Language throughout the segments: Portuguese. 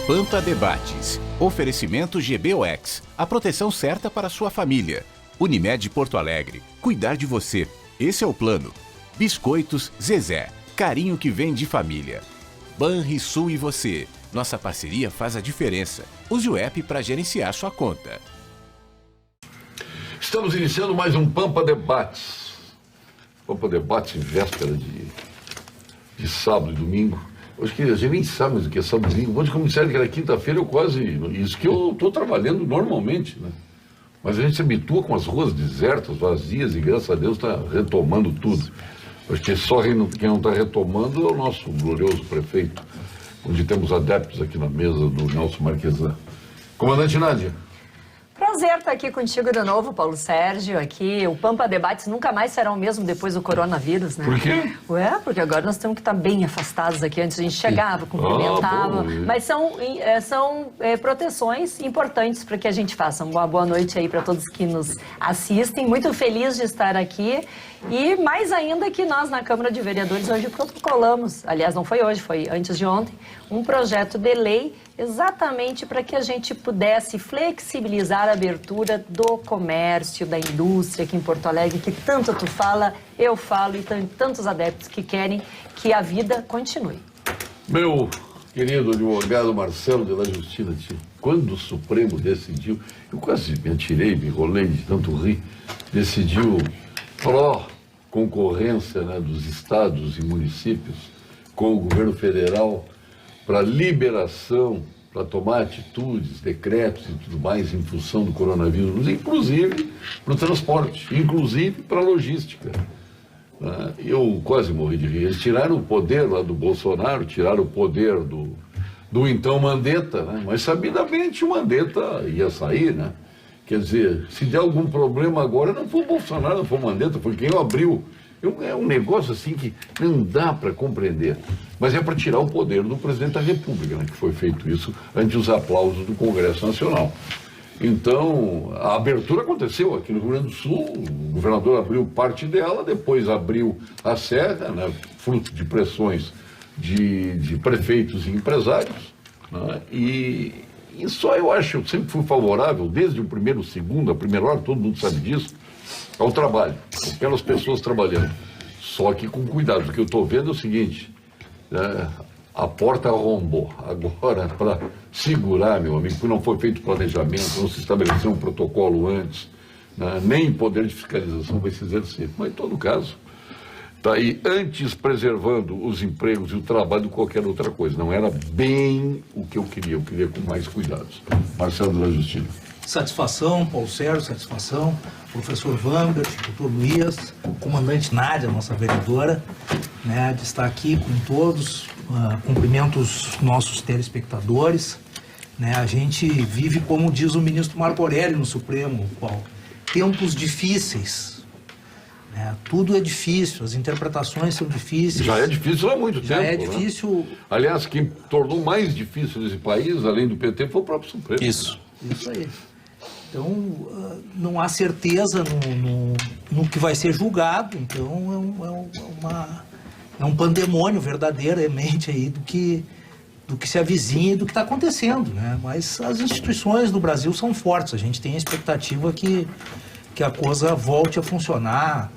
Pampa Debates. Oferecimento GBOX. A proteção certa para a sua família. Unimed Porto Alegre. Cuidar de você. Esse é o plano. Biscoitos Zezé. Carinho que vem de família. Banrisul e você. Nossa parceria faz a diferença. Use o app para gerenciar sua conta. Estamos iniciando mais um Pampa Debates. Pampa Debates em véspera de sábado e domingo. Hoje que a gente nem sabe mais o que é sábado e domingo. Hoje, como disseram que era quinta-feira, eu quase... Isso que eu estou trabalhando normalmente, né? Mas a gente se habitua com as ruas desertas, vazias, e graças a Deus está retomando tudo. Porque só quem não está retomando é o nosso glorioso prefeito, onde temos adeptos aqui na mesa do Nelson Marquesan. Comandante Nádia. Prazer estar aqui contigo de novo, Paulo Sérgio. Aqui, o Pampa Debates nunca mais será o mesmo depois do coronavírus, né? Por quê? Ué, porque agora nós temos que estar bem afastados aqui. Antes a gente chegava, cumprimentava. Mas são proteções importantes para que a gente faça. Uma boa noite aí para todos que nos assistem. Muito feliz de estar aqui. E mais ainda que nós, na Câmara de Vereadores, hoje protocolamos, aliás, não foi hoje, foi antes de ontem, um projeto de lei exatamente para que a gente pudesse flexibilizar a abertura do comércio, da indústria aqui em Porto Alegre, que tanto tu fala, eu falo, e tantos adeptos que querem que a vida continue. Meu querido advogado Marcelo de la Justina, quando o Supremo decidiu, eu quase me atirei, me enrolei de tanto rir, decidiu pró-concorrência, né, dos estados e municípios com o governo federal para liberação, para tomar atitudes, decretos e tudo mais em função do coronavírus, inclusive para o transporte, inclusive para a logística. Eu quase morri de rir. Eles tiraram o poder lá do Bolsonaro, tiraram o poder do então Mandetta, né? Mas sabidamente o Mandetta ia sair, né? Quer dizer, se der algum problema agora, não foi o Bolsonaro, não foi o Mandetta, foi quem abriu. É um negócio assim que não dá para compreender. Mas é para tirar o poder do presidente da República, né, que foi feito isso ante os aplausos do Congresso Nacional. Então, a abertura aconteceu aqui no Rio Grande do Sul, o governador abriu parte dela, depois abriu a Serra, né, fruto de pressões de prefeitos e empresários, né, e só eu acho, eu sempre fui favorável, desde o primeiro, segundo, a primeira hora, todo mundo sabe disso, ao trabalho, aquelas pessoas trabalhando. Só que com cuidado, o que eu estou vendo é o seguinte, a porta arrombou. Agora, para segurar, meu amigo, porque não foi feito planejamento, não se estabeleceu um protocolo antes, né, nem poder de fiscalização vai se exercer. Mas, em todo caso, está aí antes preservando os empregos e o trabalho de qualquer outra coisa. Não era bem o que eu queria com mais cuidados. Marcelo de la Justina. Satisfação, Paulo Sérgio, satisfação, professor Vambert, doutor Luiz, comandante Nádia, nossa vereadora, né, de estar aqui com todos, cumprimento os nossos telespectadores, né, a gente vive, como diz o ministro Marco Aurélio no Supremo, Paulo, tempos difíceis, né, tudo é difícil, as interpretações são difíceis. Já é difícil há muito tempo. Já é difícil. Né? Aliás, quem tornou mais difícil nesse país, além do PT, foi o próprio Supremo. Isso aí. Então, não há certeza no que vai ser julgado, então é um pandemônio verdadeiramente aí do que se avizinha e do que está acontecendo, né? Mas as instituições do Brasil são fortes, a gente tem a expectativa que a coisa volte a funcionar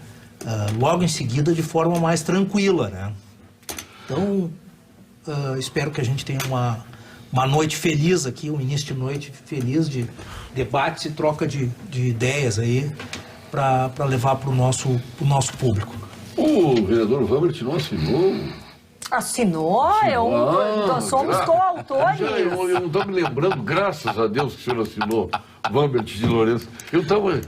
logo em seguida de forma mais tranquila, né? Então, espero que a gente tenha uma noite feliz aqui, um início de noite feliz de debates e troca de ideias aí para levar para o nosso público. O vereador Vambert não assinou? Assinou? Nós somos coautores. Eu não estou me lembrando, graças a Deus que o senhor assinou, Vambert de Lourenço. Eu estava aqui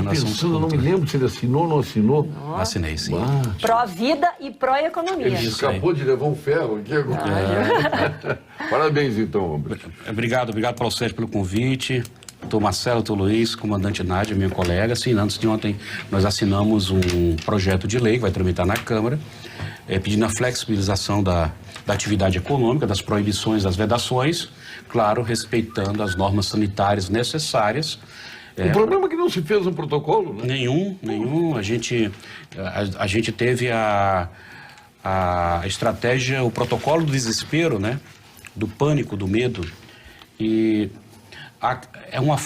pensando, eu não me lembro se ele assinou ou não assinou. Assinei, sim. Pró-vida e pró-economia. Ele escapou de levar um ferro aqui agora. Parabéns, então, Vambert. Obrigado, Paulo Sérgio, pelo convite. Estou Marcelo, estou Luiz, comandante Nádia, minha colega. Sim, antes de ontem nós assinamos um projeto de lei que vai tramitar na Câmara, pedindo a flexibilização da atividade econômica, das proibições, das vedações, claro, respeitando as normas sanitárias necessárias. O problema é que não se fez um protocolo, né? Nenhum. A gente teve a estratégia, o protocolo do desespero, né? do pânico, do medo. E é uma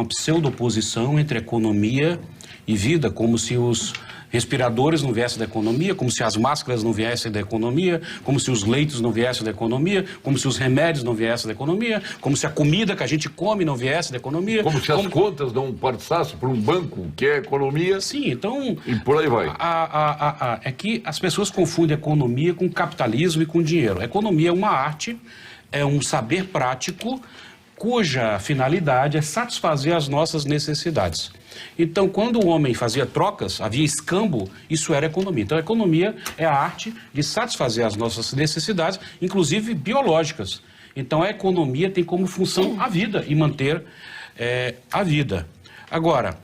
pseudo-oposição entre economia e vida, como se os respiradores não viessem da economia, como se as máscaras não viessem da economia, como se os leitos não viessem da economia, como se os remédios não viessem da economia, como se a comida que a gente come não viesse da economia. Como se as contas não passassem por um banco, que é economia. Sim, então... E por aí vai. É que as pessoas confundem economia com capitalismo e com dinheiro. A economia é uma arte, é um saber prático, cuja finalidade é satisfazer as nossas necessidades. Então, quando o homem fazia trocas, havia escambo, isso era economia. Então, a economia é a arte de satisfazer as nossas necessidades, inclusive biológicas. Então, a economia tem como função a vida e manter a vida. Agora,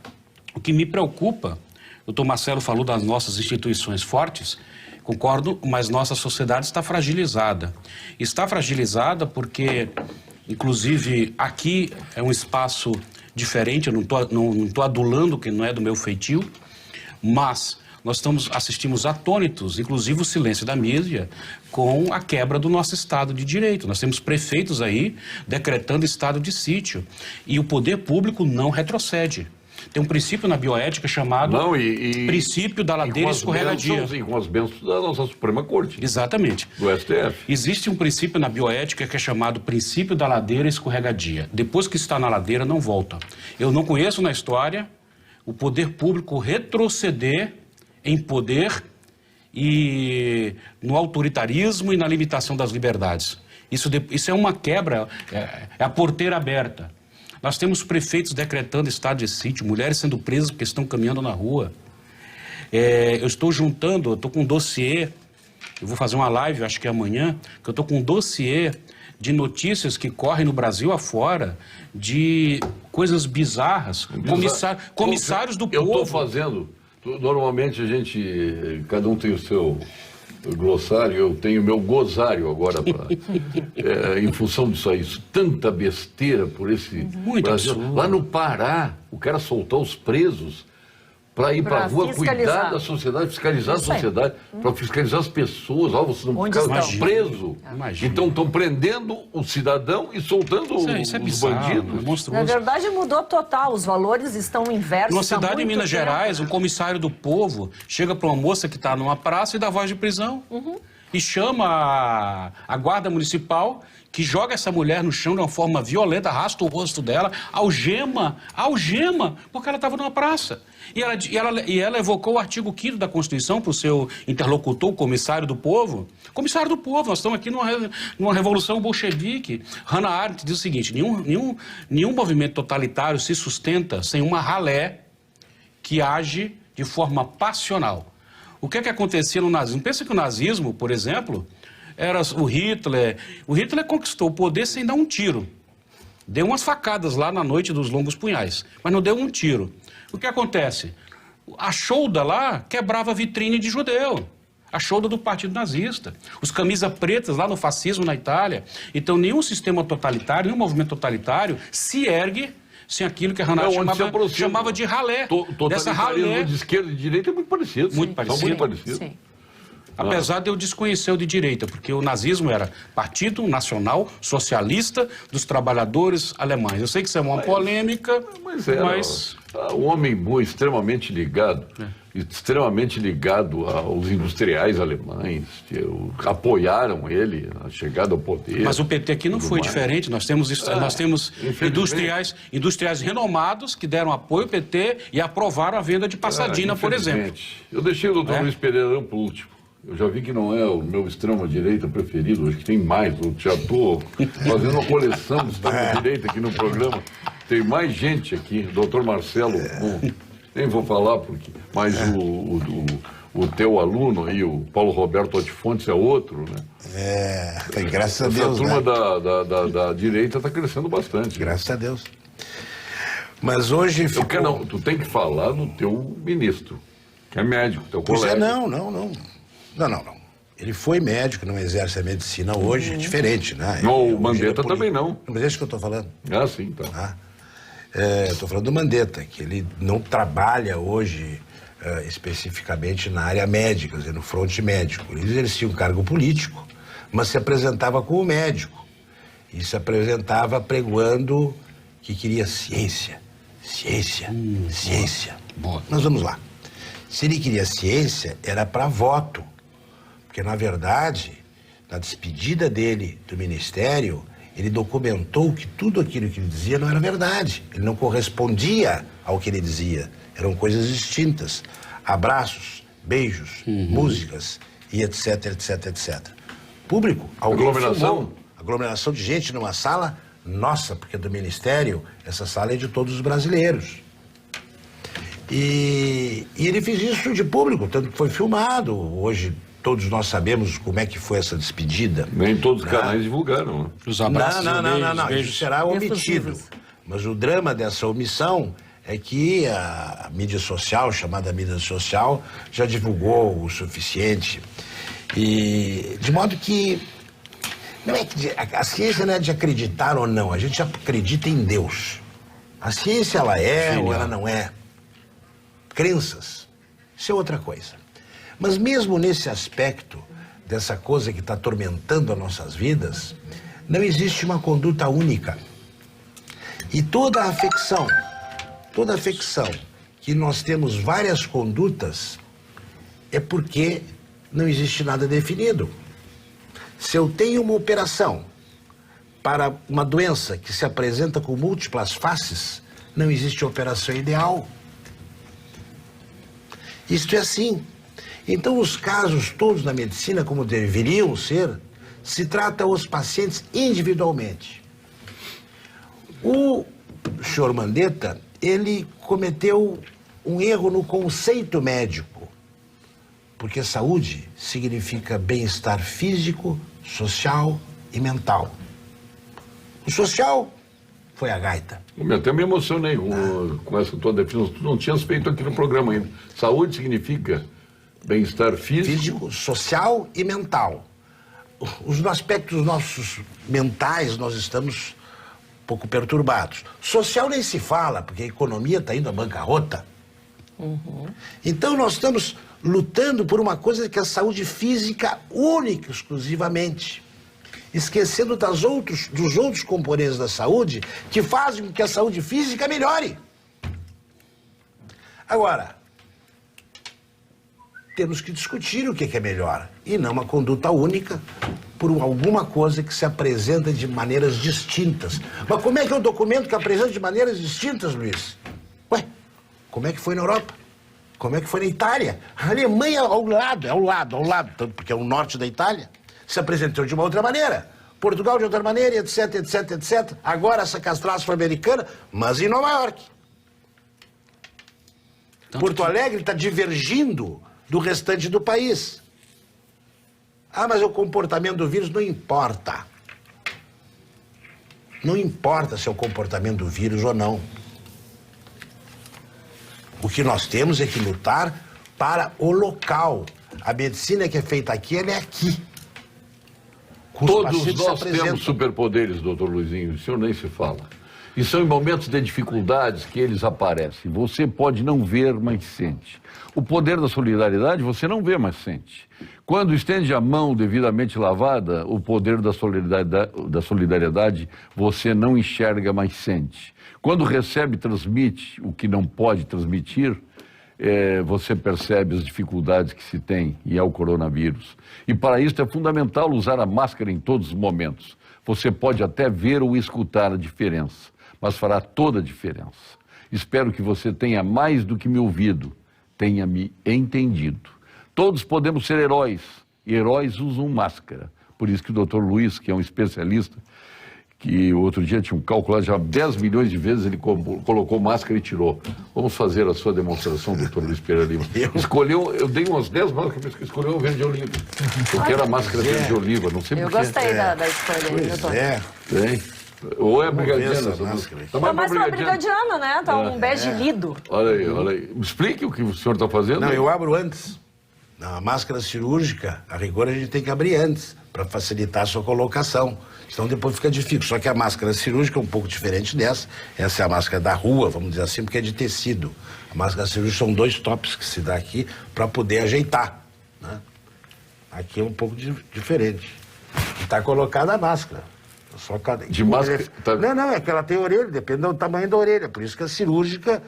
o que me preocupa, o doutor Marcelo falou das nossas instituições fortes, concordo, mas nossa sociedade está fragilizada. Está fragilizada porque, inclusive, aqui é um espaço diferente, eu não estou adulando que não é do meu feitio, mas nós assistimos atônitos, inclusive o silêncio da mídia, com a quebra do nosso Estado de Direito. Nós temos prefeitos aí decretando estado de sítio e o poder público não retrocede. Tem um princípio na bioética chamado princípio da ladeira escorregadia. E com as bênçãos da nossa Suprema Corte. Exatamente. Do STF. Existe um princípio na bioética que é chamado princípio da ladeira escorregadia. Depois que está na ladeira, não volta. Eu não conheço na história o poder público retroceder em poder e no autoritarismo e na limitação das liberdades. Isso é uma quebra, é a porteira aberta. Nós temos prefeitos decretando estado de sítio, mulheres sendo presas porque estão caminhando na rua. Eu estou com um dossiê, eu vou fazer uma live, acho que é amanhã, que eu estou com um dossiê de notícias que correm no Brasil afora, de coisas bizarras, comissários do povo. Eu estou fazendo, normalmente cada um tem o seu glossário, eu tenho meu gozário agora, em função disso aí, tanta besteira por esse Brasil. Absurdo. Lá no Pará, o cara soltou os presos para ir para a rua cuidar da sociedade, fiscalizar a sociedade, para fiscalizar as pessoas. Você não ficar preso. Então estão prendendo o cidadão e soltando os bandidos. Na verdade mudou total, os valores estão inversos. Numa cidade em Minas Gerais, um comissário do povo chega para uma moça que está numa praça e dá voz de prisão. E chama a guarda municipal, que joga essa mulher no chão de uma forma violenta, arrasta o rosto dela, algema, porque ela estava numa praça. E ela evocou o artigo 5º da Constituição para o seu interlocutor, o comissário do povo. Comissário do povo, nós estamos aqui numa revolução bolchevique. Hannah Arendt diz o seguinte: nenhum movimento totalitário se sustenta sem uma ralé que age de forma passional. O que acontecia no nazismo? Pensa que o nazismo, por exemplo, era o Hitler. O Hitler conquistou o poder sem dar um tiro. Deu umas facadas lá na noite dos longos punhais, mas não deu um tiro. O que acontece? A Cholda lá quebrava a vitrine de judeu. A Cholda do Partido Nazista. Os camisas pretas lá no fascismo na Itália. Então, nenhum sistema totalitário, nenhum movimento totalitário se ergue sem aquilo que a Hannah chamava de ralé. Dessa ralé de esquerda e de direita é muito parecido. Muito parecido. Sim. Apesar de eu desconhecer o de direita, porque o nazismo era Partido Nacional Socialista dos Trabalhadores Alemães. Eu sei que isso é uma polêmica, mas... Um homem bom, extremamente ligado aos industriais alemães, que apoiaram ele, a chegada ao poder. Mas o PT aqui não foi diferente. Nós temos industriais renomados que deram apoio ao PT e aprovaram a venda de Passadina, por exemplo. Eu deixei o doutor Luiz Pereirão por último. Eu já vi que não é o meu extrema-direita preferido, acho que tem mais. Eu já estou fazendo uma coleção de extrema-direita aqui no programa. Tem mais gente aqui, doutor Marcelo, nem vou falar, mas o teu aluno aí, o Paulo Roberto Otifontes, é outro, né? Graças a Deus. A turma da direita está crescendo bastante. Graças a Deus. Mas hoje ficou... tu tem que falar do teu ministro, que é médico, teu colega. Não. Ele foi médico, não exerce a medicina hoje, é diferente, né? Não, o Mandetta também não. Mas é isso que eu estou falando. Ah, sim, tá. Eu estou falando do Mandetta, que ele não trabalha hoje especificamente na área médica, quer dizer, no fronte médico. Ele exercia um cargo político, mas se apresentava como médico. e se apresentava pregoando que queria ciência. Ciência, ciência. Boa. Nós vamos lá. Se ele queria ciência, era para voto. Porque, na verdade, na despedida dele do ministério, ele documentou que tudo aquilo que ele dizia não era verdade. Ele não correspondia ao que ele dizia. Eram coisas distintas. Abraços, beijos, músicas e etc, etc, etc. Público, alguém filmou. Aglomeração de gente numa sala, nossa, porque do ministério, essa sala é de todos os brasileiros. E ele fez isso de público, tanto que foi filmado. Hoje todos nós sabemos como é que foi essa despedida. Nem todos os canais divulgaram. Né? Os abraços, Não, beijos. isso será omitido. Mas o drama dessa omissão é que a mídia social, chamada mídia social, já divulgou o suficiente. E de modo que não é que a ciência não é de acreditar ou não, a gente acredita em Deus. A ciência ela é ou ela não é. Crenças, isso é outra coisa. Mas mesmo nesse aspecto dessa coisa que está atormentando as nossas vidas, não existe uma conduta única. E toda afecção que nós temos várias condutas, é porque não existe nada definido. Se eu tenho uma operação para uma doença que se apresenta com múltiplas faces, não existe operação ideal. Isto é assim. Então, os casos todos na medicina, como deveriam ser, se trata os pacientes individualmente. O senhor Mandetta, ele cometeu um erro no conceito médico, porque saúde significa bem-estar físico, social e mental. O social foi a gaita. Eu até me emocionei com essa tua definição. Tu não tinhas feito aqui no programa ainda. Saúde significa bem-estar físico, social e mental. Os aspectos nossos mentais, nós estamos um pouco perturbados. Social nem se fala, porque a economia está indo à bancarrota. Então nós estamos lutando por uma coisa que é a saúde física única, exclusivamente. Esquecendo dos outros componentes da saúde que fazem com que a saúde física melhore. Agora, temos que discutir o que é melhor e não uma conduta única por alguma coisa que se apresenta de maneiras distintas. Mas como é que é um documento que apresenta de maneiras distintas, Luiz? Ué, como é que foi na Europa? Como é que foi na Itália? A Alemanha ao lado, tanto porque é o norte da Itália, se apresentou de uma outra maneira. Portugal de outra maneira, etc, etc, etc. Agora essa catástrofe americana, mas em Nova York. Porto Alegre está divergindo do restante do país. Ah, mas o comportamento do vírus não importa. Não importa se é o comportamento do vírus ou não. O que nós temos é que lutar para o local. A medicina que é feita aqui, ela é aqui. Todos nós temos superpoderes, doutor Luizinho, o senhor nem se fala. E são em momentos de dificuldades que eles aparecem. Você pode não ver, mas sente. O poder da solidariedade você não vê, mas sente. Quando estende a mão devidamente lavada, o poder da solidariedade você não enxerga, mas sente. Quando recebe e transmite o que não pode transmitir, você percebe as dificuldades que se tem, e é o coronavírus. E para isso é fundamental usar a máscara em todos os momentos. Você pode até ver ou escutar a diferença, mas fará toda a diferença. Espero que você tenha mais do que me ouvido, tenha me entendido. Todos podemos ser heróis, e heróis usam máscara. Por isso que o doutor Luiz, que é um especialista, que outro dia tinha um cálculo, já 10 milhões de vezes ele colocou máscara e tirou. Vamos fazer a sua demonstração, doutor Luiz Pereira Lima. Eu dei umas 10 máscaras, escolheu o verde oliva. Eu quero a máscara verde oliva, não sei porquê. Eu gostei da escolha aí, doutor. Tem. Ou é brigadiana. Tá mais pra brigadiana, né? Tá um bege lido. Olha aí. Explique o que o senhor está fazendo. Não, eu abro antes. Na máscara cirúrgica, a rigor a gente tem que abrir antes, para facilitar a sua colocação. Então depois fica difícil. Só que a máscara cirúrgica é um pouco diferente dessa. Essa é a máscara da rua, vamos dizer assim, porque é de tecido. A máscara cirúrgica são 2 tops que se dá aqui para poder ajeitar, né? Aqui é um pouco diferente. Está colocada a máscara. Só cada... De máscara, tá. Não, é que ela tem orelha, depende do tamanho da orelha. Por isso que a cirúrgica,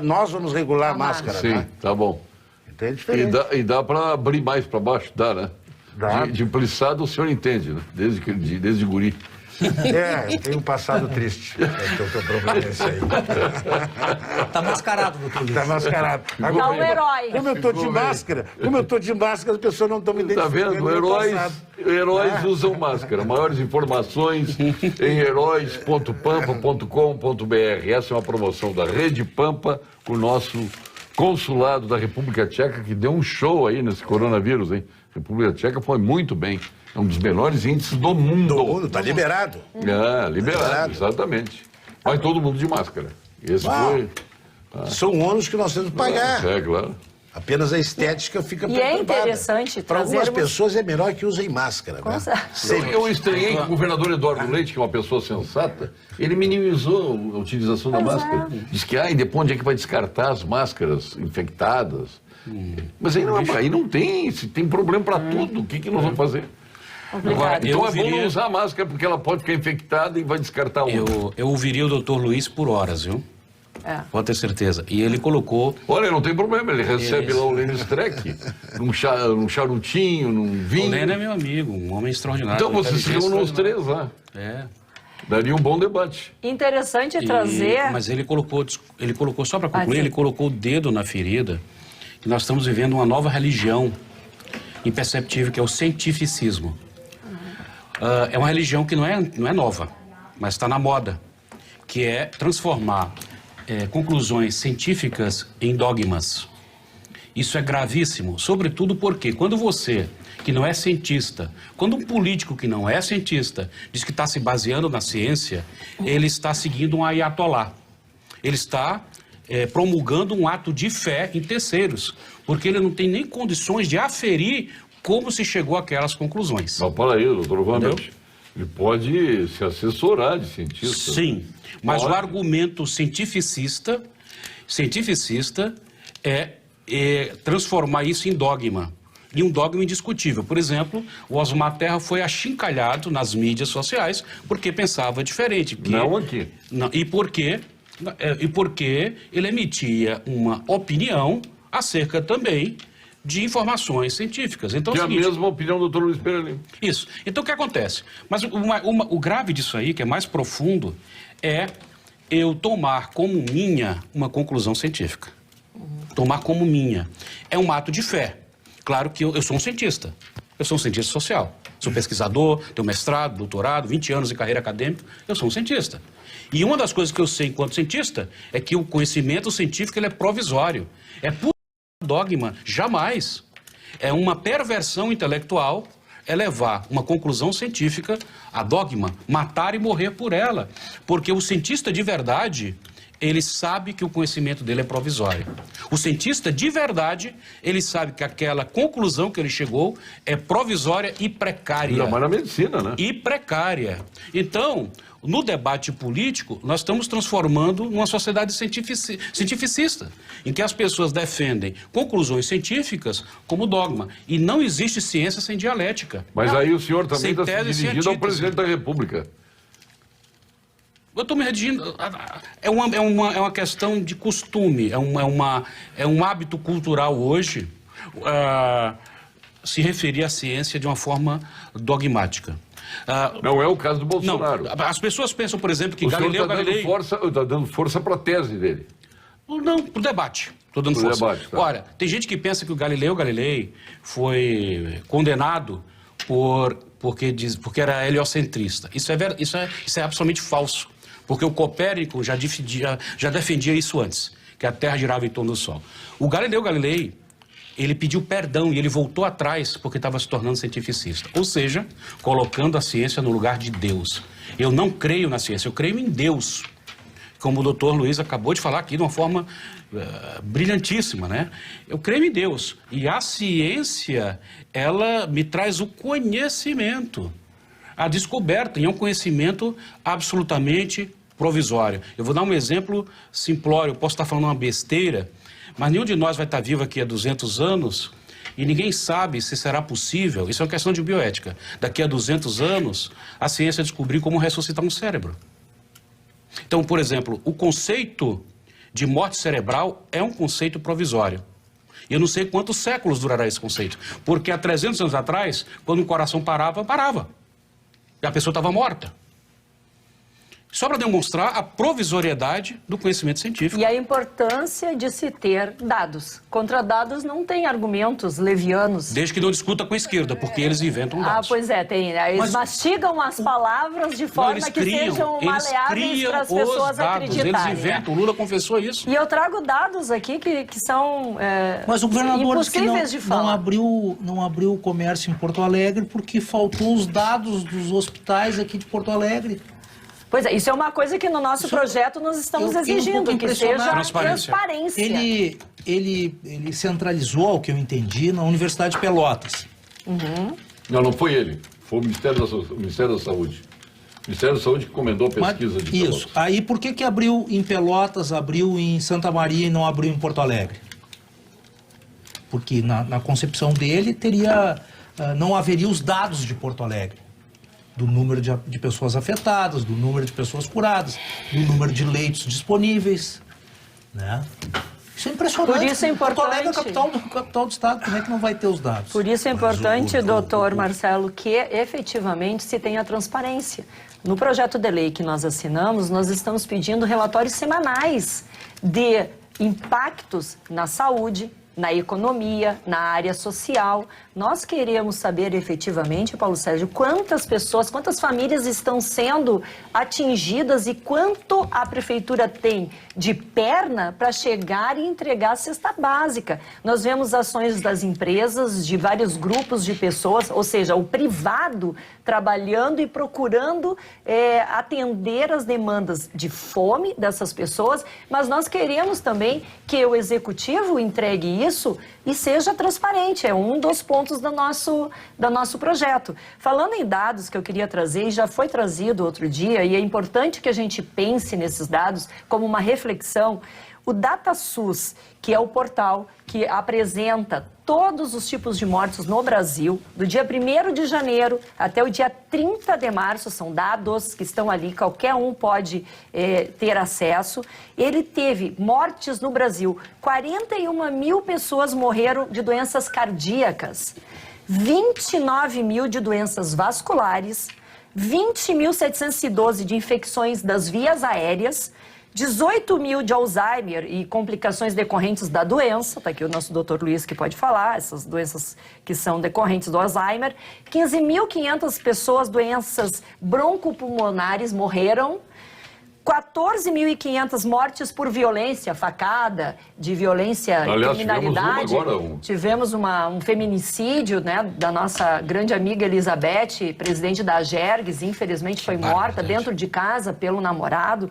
nós vamos regular a máscara, Sim, né? tá bom. Então é diferente. E dá para abrir mais para baixo, dá, né? Dá. De plissado o senhor entende, né? Desde guri. Eu tenho um passado triste. É que eu tô problema esse aí. Tá mascarado, doutor Luiz. Tá mascarado. Tá um herói. Como eu tô de máscara, as pessoas não estão me Tá identificando. vendo? no meu passado. Heróis usam máscara. Maiores informações em heróis.pampa.com.br. Essa é uma promoção da Rede Pampa com o nosso consulado da República Tcheca, que deu um show aí nesse coronavírus, hein? A República Tcheca foi muito bem. É um dos melhores índices do mundo. Do mundo, tá liberado. Liberado, exatamente. Mas todo mundo de máscara. Esse foi... São ônus que nós temos que pagar. É, claro. Apenas a estética fica E é interessante Para algumas trazermos- pessoas é melhor que usem máscara, né? Eu estranhei que o governador Eduardo Leite, que é uma pessoa sensata, ele minimizou a utilização da máscara. Diz que, depois onde é que vai descartar as máscaras infectadas? Mas aí não tem, se tem problema para tudo, o que nós vamos fazer? Complicado. Então é bom não usar a máscara, porque ela pode ficar infectada e vai descartar outra. Eu ouviria o doutor Luiz por horas, viu? Pode ter certeza. E ele colocou... Olha, não tem problema, ele recebe lá o Lênin Streck, num charutinho, num vinho. O Lênin é meu amigo, um homem extraordinário. Então vocês se reúnem os três lá. Daria um bom debate. Interessante trazer... Mas ele colocou, só para concluir, sim. ele colocou o dedo na ferida, que nós estamos vivendo uma nova religião imperceptível, que é o cientificismo. É uma religião que não é nova, mas está na moda, que é transformar conclusões científicas em dogmas. Isso é gravíssimo, sobretudo porque quando você, que não é cientista, quando um político que não é cientista diz que está se baseando na ciência, ele está seguindo um ayatolá. Ele está promulgando um ato de fé em terceiros, porque ele não tem nem condições de aferir como se chegou àquelas conclusões. Mas para aí, doutor Wander, ele pode se assessorar de cientista. Sim, mas o argumento cientificista é transformar isso em dogma. E um dogma indiscutível. Por exemplo, o Osmar Terra foi achincalhado nas mídias sociais porque pensava diferente. Não aqui. E porque ele emitia uma opinião acerca também de informações científicas. Então, Que é a seguinte, mesma opinião do doutor Luiz Pereira. isso. Então, o que acontece? Mas o grave disso aí, que é mais profundo, é eu tomar como minha uma conclusão científica. Tomar como minha. É um ato de fé. Claro que eu sou um cientista. Eu sou um cientista social. Sou pesquisador, tenho mestrado, doutorado, 20 anos de carreira acadêmica. Eu sou um cientista. E uma das coisas que eu sei enquanto cientista é que o conhecimento científico ele é provisório. É puro dogma. Jamais. É uma perversão intelectual levar uma conclusão científica a dogma, matar e morrer por ela. Porque o cientista de verdade, ele sabe que o conhecimento dele é provisório. O cientista de verdade, ele sabe que aquela conclusão que ele chegou é provisória e precária. Não, mas na medicina, né? E precária. Então, no debate político, nós estamos transformando numa sociedade cientificista, em que as pessoas defendem conclusões científicas como dogma. E não existe ciência sem dialética. Mas aí o senhor também Sem está se tese, sem dirigindo ao antítese. presidente da República. Eu estou me redigindo. É uma questão de costume, é um hábito cultural hoje se referir à ciência de uma forma dogmática. Não é o caso do Bolsonaro. Não, as pessoas pensam, por exemplo, que O senhor Galileu Galilei... está dando força para a tese dele. Não, pro debate. Estou dando Pro força. debate, tá. Olha, tem gente que pensa que o Galileu Galilei foi condenado porque era heliocentrista. Isso é absolutamente falso. Porque o Copérnico já defendia isso antes, que a Terra girava em torno do Sol. O Galileu Galilei, ele pediu perdão e ele voltou atrás porque estava se tornando cientificista. Ou seja, colocando a ciência no lugar de Deus. Eu não creio na ciência, eu creio em Deus. Como o doutor Luiz acabou de falar aqui de uma forma brilhantíssima, né? Eu creio em Deus. E a ciência, ela me traz o conhecimento. A descoberta, e é um conhecimento absolutamente provisório. Eu vou dar um exemplo simplório, eu posso estar falando uma besteira, mas nenhum de nós vai estar vivo aqui há 200 anos E ninguém sabe se será possível, isso é uma questão de bioética, daqui a 200 anos, a ciência descobrir como ressuscitar um cérebro. Então, por exemplo, o conceito de morte cerebral é um conceito provisório. E eu não sei quantos séculos durará esse conceito. Porque há 300 anos atrás, quando o coração parava, parava. E a pessoa estava morta. Só para demonstrar a provisoriedade do conhecimento científico. E a importância de se ter dados. Contra dados não tem argumentos levianos. Desde que não discuta com a esquerda, porque eles inventam dados. Ah, pois é, tem. Eles mastigam as palavras de forma que sejam maleáveis para as pessoas acreditarem. Eles inventam, o Lula confessou isso. E eu trago dados aqui que são Mas o governador disse que não abriu o comércio em Porto Alegre porque faltou os dados dos hospitais aqui de Porto Alegre. Pois é, isso é uma coisa que no nosso projeto nós estamos exigindo, que seja transparência. Ele centralizou, ao que eu entendi, na Universidade de Pelotas. Não foi ele. Foi o Ministério da Saúde. O Ministério da Saúde que encomendou a pesquisa de Pelotas. Isso. Aí por que abriu em Pelotas, abriu em Santa Maria e não abriu em Porto Alegre? Porque na concepção dele não haveria os dados de Porto Alegre. Do número de pessoas afetadas, do número de pessoas curadas, do número de leitos disponíveis, né? Isso é impressionante. Por isso é importante. Porto Alegre é a capital do estado, como é que não vai ter os dados? Por isso é importante, doutor Marcelo, que efetivamente se tenha transparência. No projeto de lei que nós assinamos, nós estamos pedindo relatórios semanais de impactos na saúde, na economia, na área social. Nós queremos saber efetivamente, Paulo Sérgio, quantas pessoas, quantas famílias estão sendo atingidas e quanto a prefeitura tem de perna para chegar e entregar a cesta básica. Nós vemos ações das empresas, de vários grupos de pessoas, ou seja, o privado trabalhando e procurando atender as demandas de fome dessas pessoas, mas nós queremos também que o executivo entregue isso e seja transparente. É um dos pontos do nosso projeto. Falando em dados que eu queria trazer, e já foi trazido outro dia, e é importante que a gente pense nesses dados como uma reflexão, o DataSUS, que é o portal que apresenta todos os tipos de mortes no Brasil, do dia 1º de janeiro até o dia 30 de março, são dados que estão ali, qualquer um pode ter acesso. Ele teve mortes no Brasil, 41 mil pessoas morreram de doenças cardíacas, 29 mil de doenças vasculares, 20.712 de infecções das vias aéreas, 18 mil de Alzheimer e complicações decorrentes da doença, está aqui o nosso doutor Luiz que pode falar, essas doenças que são decorrentes do Alzheimer, 15.500 pessoas, doenças broncopulmonares morreram, 14.500 mortes por violência, facada, de violência e criminalidade. Tivemos um feminicídio, né, da nossa grande amiga Elizabeth, presidente da Agergues, infelizmente foi morta dentro de casa pelo namorado.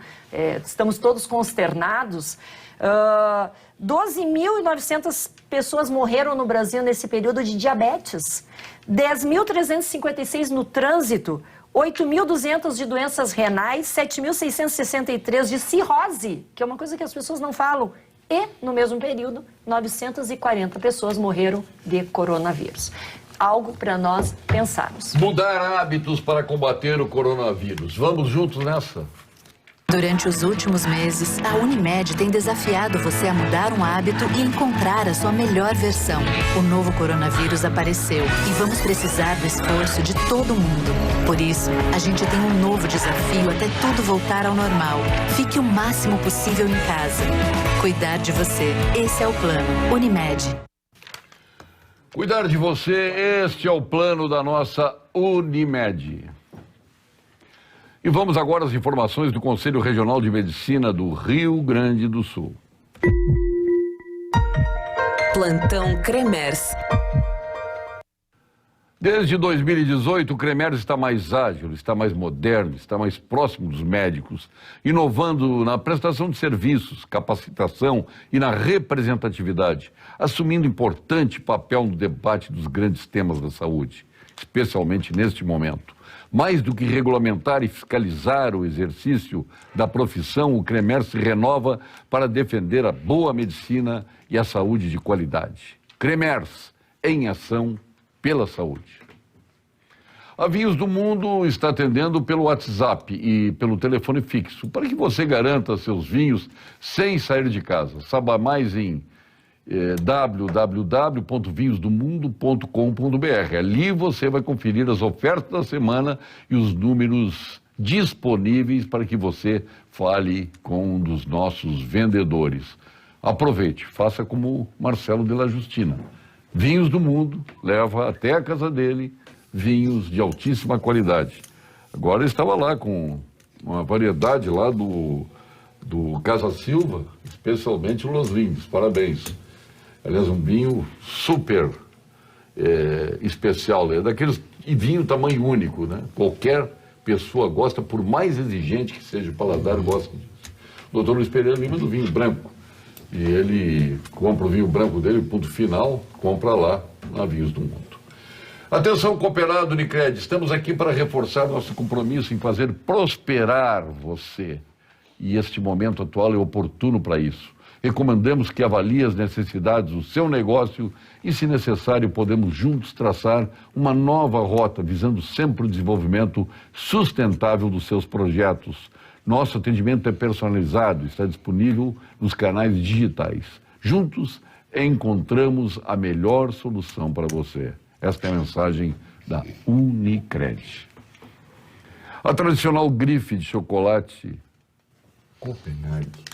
Estamos todos consternados. 12.900 pessoas morreram no Brasil nesse período de diabetes. 10.356 no trânsito. 8.200 de doenças renais, 7.663 de cirrose, que é uma coisa que as pessoas não falam. E, no mesmo período, 940 pessoas morreram de coronavírus. Algo para nós pensarmos. Mudar hábitos para combater o coronavírus. Vamos juntos nessa? Durante os últimos meses, a Unimed tem desafiado você a mudar um hábito e encontrar a sua melhor versão. O novo coronavírus apareceu e vamos precisar do esforço de todo mundo. Por isso, a gente tem um novo desafio até tudo voltar ao normal. Fique o máximo possível em casa. Cuidar de você, esse é o plano. Unimed. Cuidar de você, este é o plano da nossa Unimed. E vamos agora às informações do Conselho Regional de Medicina do Rio Grande do Sul. Plantão Cremers. Desde 2018, o Cremers está mais ágil, está mais moderno, está mais próximo dos médicos, inovando na prestação de serviços, capacitação e na representatividade, assumindo importante papel no debate dos grandes temas da saúde, especialmente neste momento. Mais do que regulamentar e fiscalizar o exercício da profissão, o Cremers se renova para defender a boa medicina e a saúde de qualidade. Cremers em ação pela saúde. A Vinhos do Mundo está atendendo pelo WhatsApp e pelo telefone fixo, para que você garanta seus vinhos sem sair de casa. Saiba mais em www.vinhosdomundo.com.br. Ali você vai conferir as ofertas da semana e os números disponíveis para que você fale com um dos nossos vendedores. Aproveite, faça como Marcelo de la Justina. Vinhos do Mundo, leva até a casa dele vinhos de altíssima qualidade. Agora ele estava lá com uma variedade lá do Casa Silva, especialmente o Los Lindos. Parabéns. Aliás, um vinho super especial, é daqueles, e vinho tamanho único, né? Qualquer pessoa gosta, por mais exigente que seja o paladar, gosta disso. O doutor Luiz Pereira Lima do vinho branco. E ele compra o vinho branco dele, ponto final, compra lá na Vinhos do Mundo. Atenção, cooperado Unicred, estamos aqui para reforçar nosso compromisso em fazer prosperar você. E este momento atual é oportuno para isso. Recomendamos que avalie as necessidades do seu negócio e, se necessário, podemos juntos traçar uma nova rota, visando sempre o desenvolvimento sustentável dos seus projetos. Nosso atendimento é personalizado, está disponível nos canais digitais. Juntos, encontramos a melhor solução para você. Esta é a mensagem da Unicred. A tradicional grife de chocolate Copenhague,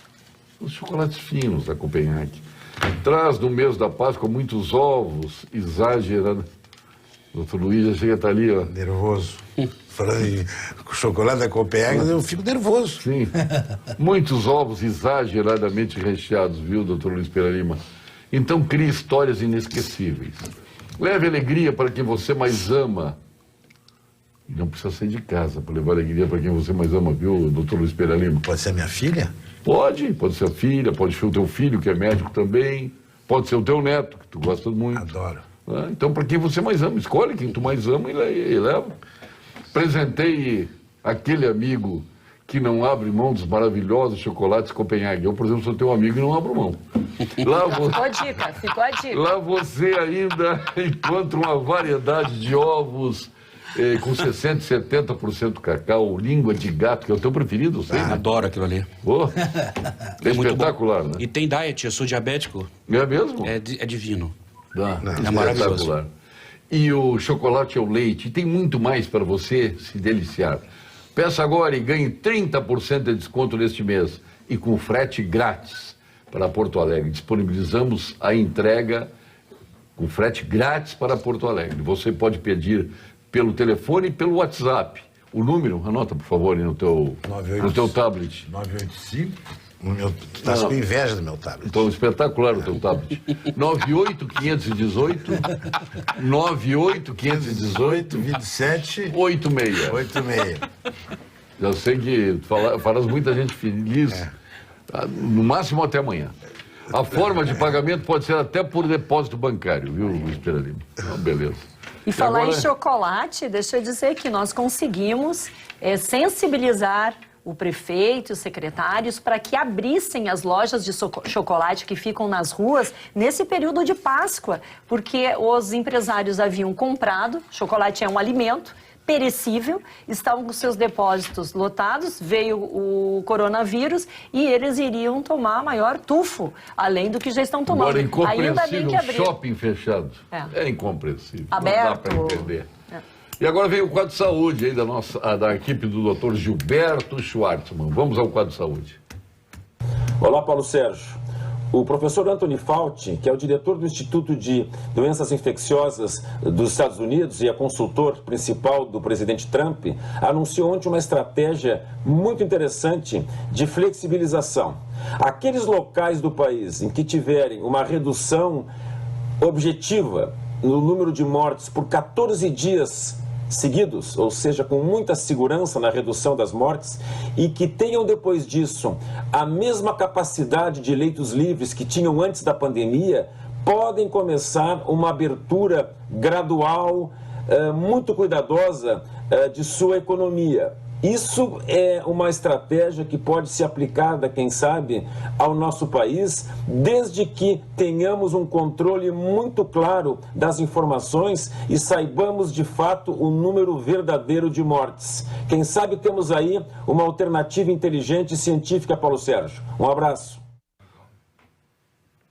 os chocolates finos da Copenhague, traz no mês da Páscoa muitos ovos exagerados. Doutor Luiz já chega a estar ali, ó. Nervoso. Falando em chocolate da Copenhague, eu fico nervoso. Sim. Muitos ovos exageradamente recheados, viu, doutor Luiz Pereira Lima? Então crie histórias inesquecíveis. Leve alegria para quem você mais ama. E não precisa sair de casa para levar alegria para quem você mais ama, viu, doutor Luiz Pereira Lima? Pode ser minha filha? Pode ser a filha, pode ser o teu filho, que é médico também. Pode ser o teu neto, que tu gosta muito. Adoro. Então, para quem você mais ama, escolhe quem tu mais ama e leva. Presenteie aquele amigo que não abre mão dos maravilhosos chocolates Copenhague. Eu, por exemplo, sou teu amigo e não abro mão. Ficou a dica. Lá você ainda encontra uma variedade de ovos com 60% e 70% cacau, língua de gato, que é o teu preferido, eu sei, né? Adoro aquilo ali. Oh, é muito espetacular, bom. né? E tem diet, eu sou diabético. É mesmo? É divino. É maravilhoso. E o chocolate ao leite, e tem muito mais para você se deliciar. Peça agora e ganhe 30% de desconto neste mês e com frete grátis para Porto Alegre. Disponibilizamos a entrega com frete grátis para Porto Alegre. Você pode pedir pelo telefone e pelo WhatsApp. O número, anota por favor no teu tablet. 985. Tu estás com inveja do meu tablet. Então, espetacular o teu tablet. 98518 27 86. Já sei que farás muita gente feliz. No máximo até amanhã. A forma de pagamento pode ser até por depósito bancário, viu, Luiz Pereira Lima? Então, beleza. E falar em chocolate, deixa eu dizer que nós conseguimos sensibilizar o prefeito e os secretários para que abrissem as lojas de chocolate que ficam nas ruas nesse período de Páscoa, porque os empresários haviam comprado, chocolate é um alimento perecível, estavam com seus depósitos lotados, veio o coronavírus e eles iriam tomar maior tufo, além do que já estão tomando. Agora, incompreensível, ainda bem que abriu. Shopping fechado. É incompreensível. Aberto. Não dá para entender. E agora vem o quadro de saúde aí da equipe do Dr. Gilberto Schwartzman. Vamos ao quadro de saúde. Olá, Paulo Sérgio. O professor Anthony Fauci, que é o diretor do Instituto de Doenças Infecciosas dos Estados Unidos e é consultor principal do presidente Trump, anunciou ontem uma estratégia muito interessante de flexibilização. Aqueles locais do país em que tiverem uma redução objetiva no número de mortes por 14 dias seguidos, ou seja, com muita segurança na redução das mortes, e que tenham depois disso a mesma capacidade de leitos livres que tinham antes da pandemia, podem começar uma abertura gradual, muito cuidadosa de sua economia. Isso é uma estratégia que pode ser aplicada, quem sabe, ao nosso país, desde que tenhamos um controle muito claro das informações e saibamos de fato o número verdadeiro de mortes. Quem sabe temos aí uma alternativa inteligente e científica, Paulo Sérgio. Um abraço.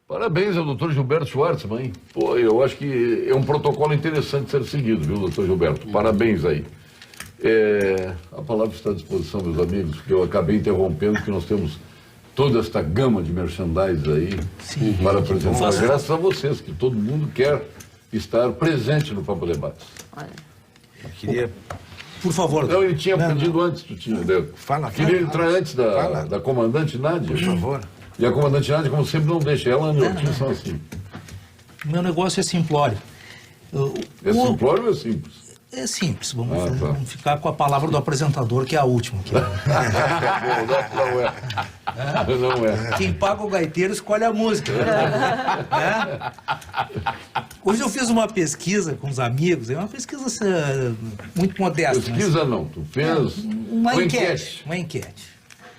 Parabéns ao doutor Gilberto Schwartzman. Pô, eu acho que é um protocolo interessante ser seguido, viu, doutor Gilberto? Parabéns aí. A palavra está à disposição, meus amigos, porque eu acabei interrompendo, porque nós temos toda esta gama de merchandise aí para apresentar. Graças a vocês, que todo mundo quer estar presente no Papo Debates. Eu queria... Por favor. Não, ele tinha pedido antes, tu tinha. Queria entrar antes da comandante Nádia. Por favor. E a comandante Nádia, como sempre, não deixa. Ela e a Nilton são assim. Meu negócio é simplório. É simplório ou é simples? É simples, vamos ficar com a palavra do apresentador, que é a última. Não é. Quem paga o gaiteiro escolhe a música. Hoje eu fiz uma pesquisa com os amigos, é uma pesquisa muito modesta. Pesquisa não, tu fez uma enquete. Uma enquete.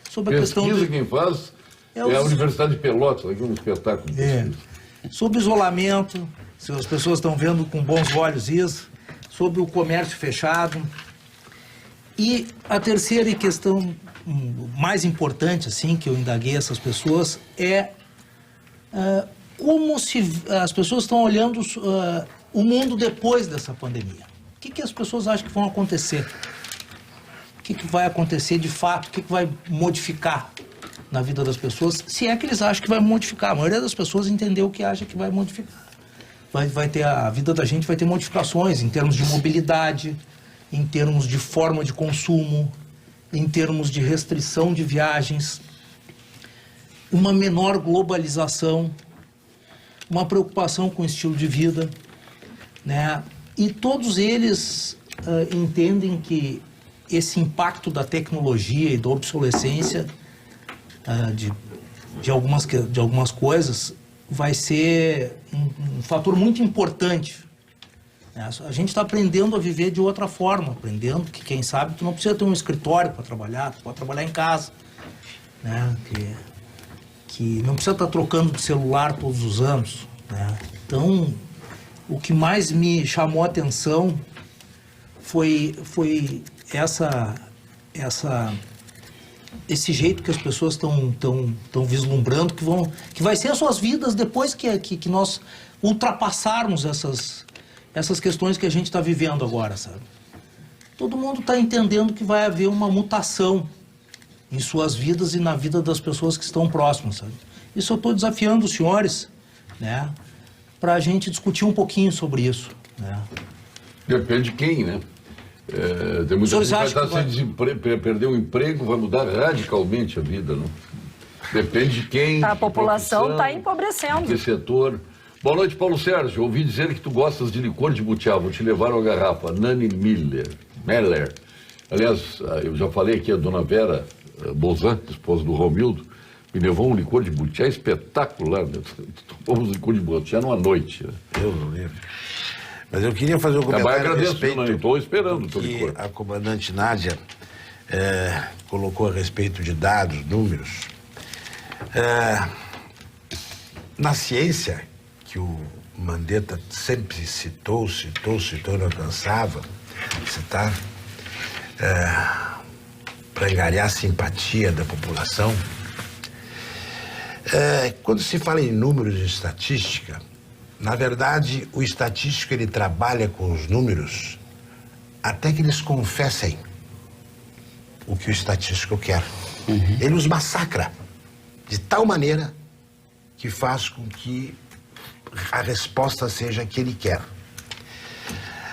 Sobre a pesquisa questão quem faz é a Universidade de Pelotas, aqui um espetáculo. Sobre isolamento, se as pessoas estão vendo com bons olhos isso, sobre o comércio fechado. E a terceira questão mais importante, assim, que eu indaguei essas pessoas, é como se as pessoas estão olhando o mundo depois dessa pandemia. O que as pessoas acham que vão acontecer? O que vai acontecer de fato? O que vai modificar na vida das pessoas? Se é que eles acham que vai modificar. A maioria das pessoas entendeu o que acha que vai modificar. Vai ter, a vida da gente vai ter modificações em termos de mobilidade, em termos de forma de consumo, em termos de restrição de viagens, uma menor globalização, uma preocupação com o estilo de vida, né? E todos eles entendem que esse impacto da tecnologia e da obsolescência de algumas coisas vai ser um fator muito importante. A gente está aprendendo a viver de outra forma, aprendendo que, quem sabe, tu não precisa ter um escritório para trabalhar, tu pode trabalhar em casa, né? Que não precisa estar trocando de celular todos os anos, né? Então, o que mais me chamou a atenção foi esse jeito que as pessoas estão vislumbrando que vai ser as suas vidas depois que nós ultrapassarmos essas questões que a gente está vivendo agora, sabe? Todo mundo está entendendo que vai haver uma mutação em suas vidas e na vida das pessoas que estão próximas, sabe? Isso eu estou desafiando os senhores, né, para a gente discutir um pouquinho sobre isso, né? Depende de quem, né? Tem muita gente que vai estar sem perder o emprego, vai mudar radicalmente a vida, não? Depende de quem. A população está empobrecendo. De que setor. Boa noite, Paulo Sérgio. Ouvi dizer que tu gostas de licor de butiá. Vou te levar uma garrafa. Nani Meller. Aliás, eu já falei aqui, a dona Vera Bozan, esposa do Romildo, me levou um licor de butiá espetacular. Tomamos licor de butiá numa noite. Eu não lembro. Mas eu queria fazer um comentário a respeito. Estou esperando do que a comandante Nádia colocou a respeito de dados, números. Na ciência, que o Mandetta sempre citou, não cansava de citar, para angariar a simpatia da população, quando se fala em números de estatística, na verdade, o estatístico ele trabalha com os números até que eles confessem o que o estatístico quer. Ele os massacra de tal maneira que faz com que a resposta seja a que ele quer.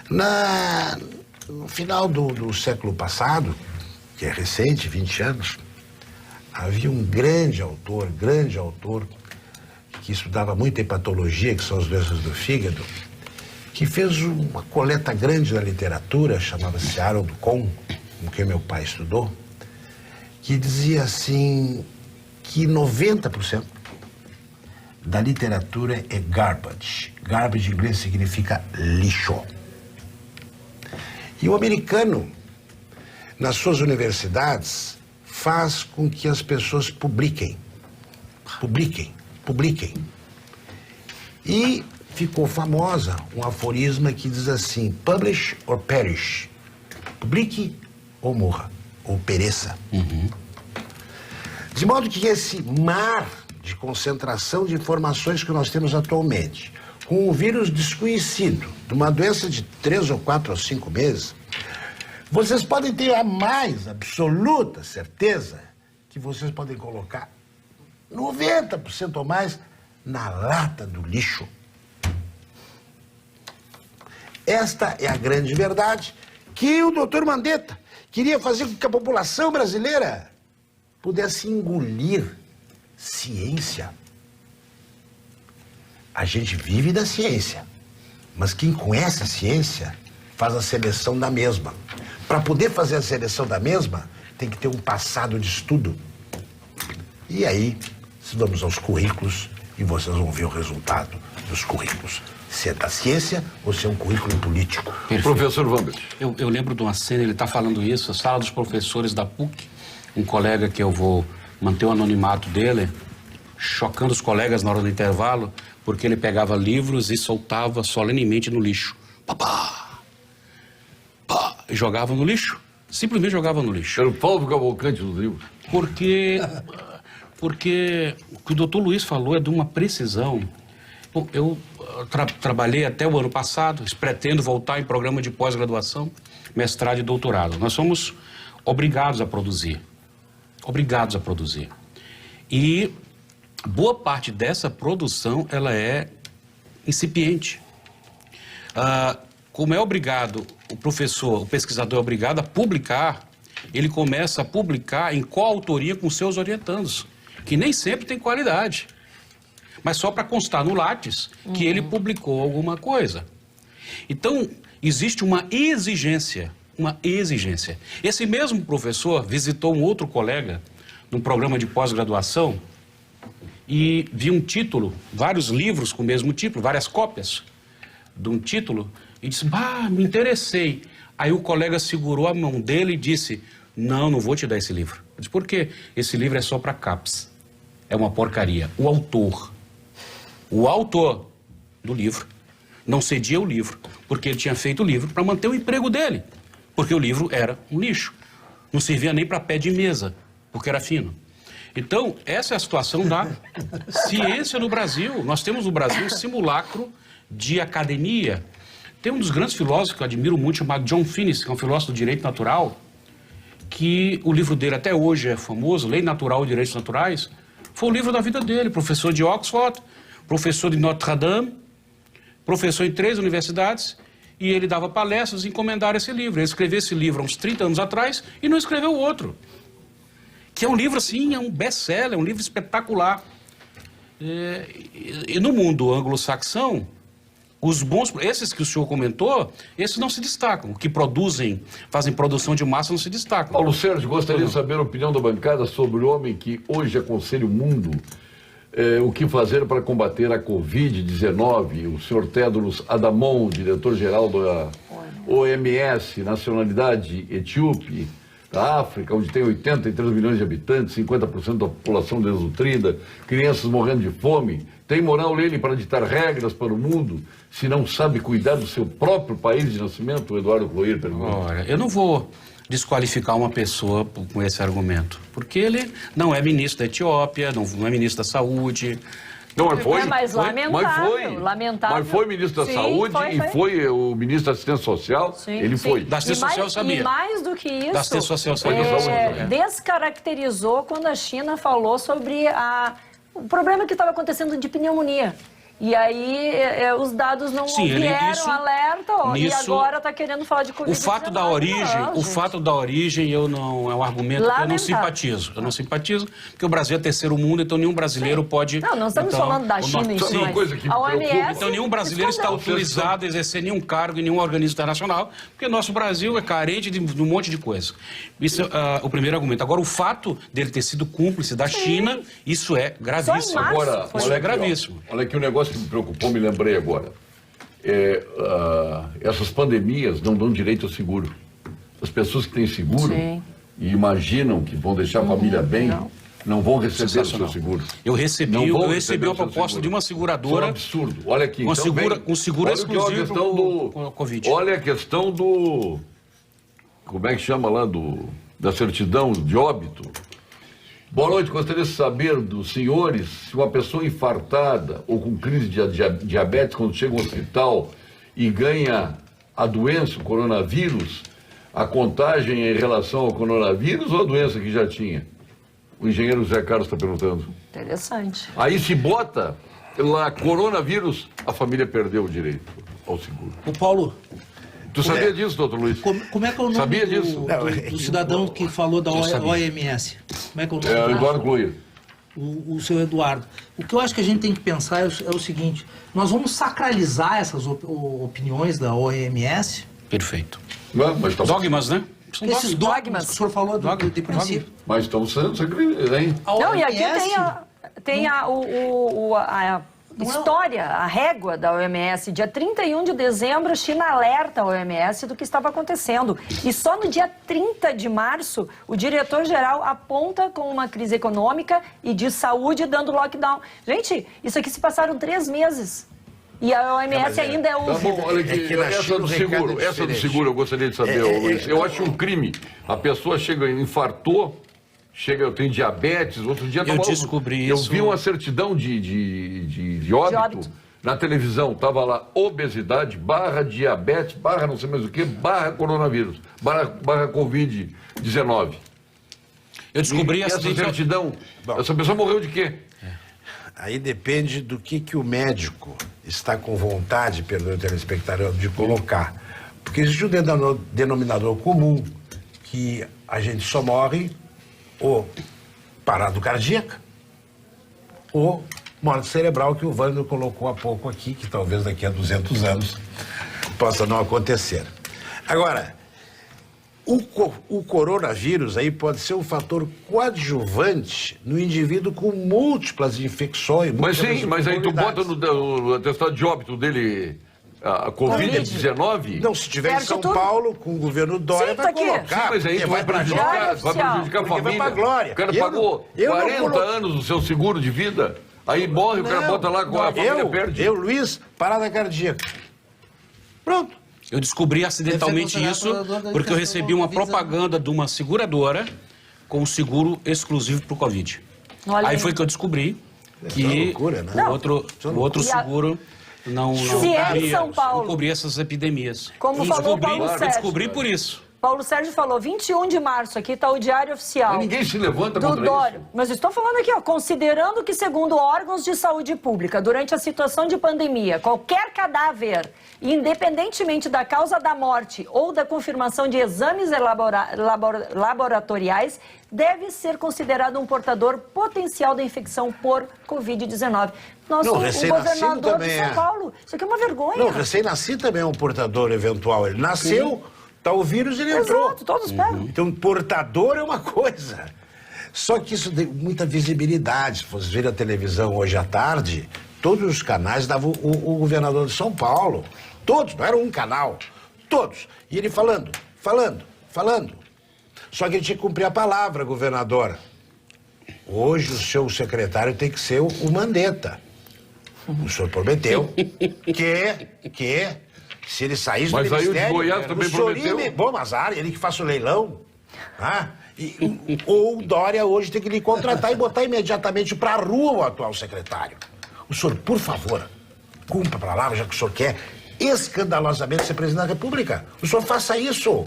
No final do século passado, que é recente, 20 anos, havia um grande autor, que estudava muito hepatologia, que são as doenças do fígado, que fez uma coleta grande na literatura, chamava-se Harold Kohn, com quem meu pai estudou, que dizia assim que 90% da literatura é garbage. Garbage em inglês significa lixo. E o americano nas suas universidades, faz com que as pessoas publiquem. E ficou famosa um aforisma que diz assim: publish or perish. Publique ou morra, ou pereça. De modo que esse mar de concentração de informações que nós temos atualmente, com um vírus desconhecido, de uma doença de 3 ou 4 ou 5 meses, vocês podem ter a mais absoluta certeza que vocês podem colocar 90% ou mais na lata do lixo. Esta é a grande verdade que o doutor Mandetta queria fazer com que a população brasileira pudesse engolir ciência. A gente vive da ciência, mas quem conhece a ciência faz a seleção da mesma. Para poder fazer a seleção da mesma, tem que ter um passado de estudo. E aí, vamos aos currículos e vocês vão ver o resultado dos currículos. Se é da ciência ou se é um currículo político. Perfeito. Professor Vambert. Eu lembro de uma cena, ele está falando isso, a sala dos professores da PUC, um colega que eu vou manter o anonimato dele, chocando os colegas na hora do intervalo, porque ele pegava livros e soltava solenemente no lixo. Pá, e jogava no lixo. Simplesmente jogava no lixo. Era o Paulo Cavalcante dos livros. Porque o que o doutor Luiz falou é de uma precisão. Bom, eu trabalhei até o ano passado, pretendo voltar em programa de pós-graduação, mestrado e doutorado. Nós somos obrigados a produzir. E boa parte dessa produção, ela é incipiente. Como é obrigado, o professor, o pesquisador é obrigado a publicar, ele começa a publicar em coautoria com seus orientandos, que nem sempre tem qualidade, mas só para constar no Lattes que ele publicou alguma coisa. Então, existe uma exigência. Esse mesmo professor visitou um outro colega num programa de pós-graduação e viu um título, vários livros com o mesmo título, várias cópias de um título, e disse: me interessei. Aí o colega segurou a mão dele e disse: não vou te dar esse livro. Eu disse: por quê? Esse livro é só para CAPES. É uma porcaria. O autor do livro não cedia o livro, porque ele tinha feito o livro para manter o emprego dele, porque o livro era um lixo. Não servia nem para pé de mesa, porque era fino. Então, essa é a situação da ciência no Brasil. Nós temos no Brasil um simulacro de academia. Tem um dos grandes filósofos que eu admiro muito, chamado John Finnis, que é um filósofo do direito natural, que o livro dele até hoje é famoso, Lei Natural e Direitos Naturais, foi o livro da vida dele, professor de Oxford, professor de Notre Dame, professor em 3 universidades, e ele dava palestras e encomendaram esse livro. Ele escreveu esse livro há uns 30 anos atrás e não escreveu outro. Que é um livro, assim, é um best-seller, é um livro espetacular. E no mundo anglo-saxão, os bons, esses que o senhor comentou, esses não se destacam. Que fazem produção de massa não se destacam. Paulo Sérgio, gostaria de saber a opinião da bancada sobre o homem que hoje aconselha o mundo o que fazer para combater a Covid-19. O senhor Tedros Adhanom, diretor-geral da OMS, nacionalidade etíope, da África, onde tem 83 milhões de habitantes, 50% da população desnutrida, crianças morrendo de fome. Tem moral ele para ditar regras para o mundo, se não sabe cuidar do seu próprio país de nascimento? O Eduardo Cloir pergunta. Olha, eu não vou desqualificar uma pessoa com esse argumento, porque ele não é ministro da Etiópia, não é ministro da Saúde. Não, mas foi. Mas lamentável. Mas foi ministro da Saúde e foi o ministro da Assistência Social. Sim, ele foi. Da Assistência Social eu sabia. E mais do que isso, da Assistência Social eu sabia. Descaracterizou quando a China falou sobre o problema que estava acontecendo de pneumonia. E aí os dados não vieram alerta, e agora está querendo falar de Covid-19. O fato da origem é um argumento que eu não simpatizo. Eu não simpatizo, porque o Brasil é terceiro mundo, então nenhum brasileiro pode... Não estamos falando da China em si, a OMS... Então nenhum brasileiro está autorizado a exercer nenhum cargo em nenhum organismo internacional, porque nosso Brasil é carente de um monte de coisa. Isso é o primeiro argumento. Agora, o fato dele ter sido cúmplice da China, isso é gravíssimo. Agora, isso é gravíssimo. Olha aqui um negócio que me preocupou, me lembrei agora. Essas pandemias não dão direito ao seguro. pessoas que têm seguro Sim. e imaginam que vão deixar a família bem, não vão receber o seu Sensacional. seguro. Eu recebi receber uma o seu proposta seguro. de uma seguradora. Isso é um absurdo. Olha aqui, Com então, seguro olha exclusivo a questão com a Covid. Olha a questão do... Como é que chama lá? Da certidão de óbito. Boa noite, gostaria de saber dos senhores se uma pessoa infartada ou com crise de diabetes, quando chega ao hospital e ganha a doença, o coronavírus, a contagem é em relação ao coronavírus ou a doença que já tinha? O engenheiro Zé Carlos está perguntando. Interessante. Aí se bota lá coronavírus, a família perdeu o direito ao seguro. O Paulo, Tu sabia disso, doutor Luiz? como é que é o nome Sabia disso? do cidadão que falou da OMS? Como é que é o nome? É o Eduardo Cunha. O seu Eduardo. O que eu acho que a gente tem que pensar é o seguinte: nós vamos sacralizar essas opiniões da OMS. Perfeito. Não, mas tá bom. Dogmas, né? São Esses dogmas que o senhor falou de princípio. Mas estamos sendo sacrificados, hein? Não, e aqui tem a história, a régua da OMS. Dia 31 de dezembro, a China alerta a OMS do que estava acontecendo. E só no dia 30 de março, o diretor-geral aponta com uma crise econômica e de saúde dando lockdown. Gente, isso aqui se passaram 3 meses. E a OMS ainda é Tá ouvida. bom, olha aqui, essa do seguro eu gostaria de saber, Luiz. Eu acho um crime. A pessoa chega, infartou, eu tenho diabetes, outro dia... Eu descobri isso. Eu vi uma certidão de óbito na televisão, tava lá, obesidade, barra diabetes, barra não sei mais o que, barra coronavírus, barra Covid-19. Eu descobri essa certidão, essa pessoa morreu de quê? Aí depende do que o médico está com vontade, perdoe o telespectador, de colocar. Porque existe um denominador comum, que a gente só morre ou parada cardíaca ou morte cerebral, que o Wagner colocou há pouco aqui, que talvez daqui a 200 anos possa não acontecer. Agora, o coronavírus aí pode ser um fator coadjuvante no indivíduo com múltiplas infecções. Mas sim, mas aí tu bota no atestado de óbito dele a Covid-19? Não, se tiver em São Paulo, com o governo Dória, vai colocar. Sim, mas aí tu vai prejudicar a família. Vai pra glória. O cara pagou 40 anos do seu seguro de vida, aí morre, o cara bota lá com a família perde. Luiz, parada cardíaca. Pronto. Eu descobri acidentalmente isso porque eu recebi uma propaganda de uma seguradora com seguro exclusivo para o Covid. Aí foi que eu descobri que loucura, né? o outro seguro não cobria essas epidemias. Como falou Paulo Sérgio. Eu descobri por isso. Paulo Sérgio falou, 21 de março, aqui está o Diário Oficial. Mas ninguém se levanta contra Dória. isso. Mas estou falando aqui, ó, considerando que, segundo órgãos de saúde pública, durante a situação de pandemia, qualquer cadáver, independentemente da causa da morte ou da confirmação de exames laboratoriais, deve ser considerado um portador potencial da infecção por Covid-19. Nossa, o governador de São Paulo, isso aqui é uma vergonha. Não, recém-nascido também é um portador eventual. Ele nasceu... Tá o vírus, ele entrou. Exato, todos pegam. Então, portador é uma coisa. Só que isso tem muita visibilidade. Se vocês verem a televisão hoje à tarde, todos os canais davam o governador de São Paulo. Todos, não era um canal. Todos. E ele falando. Só que ele tinha que cumprir a palavra, governador. Hoje o seu secretário tem que ser o Mandetta. O senhor prometeu que se ele saísse do ministério... Mas aí o de Goiás também prometeu. Bom, azar, ele que faça o leilão. Ou o Dória hoje tem que lhe contratar e botar imediatamente para a rua o atual secretário. O senhor, por favor, cumpra a palavra, já que o senhor quer escandalosamente ser presidente da República. O senhor faça isso.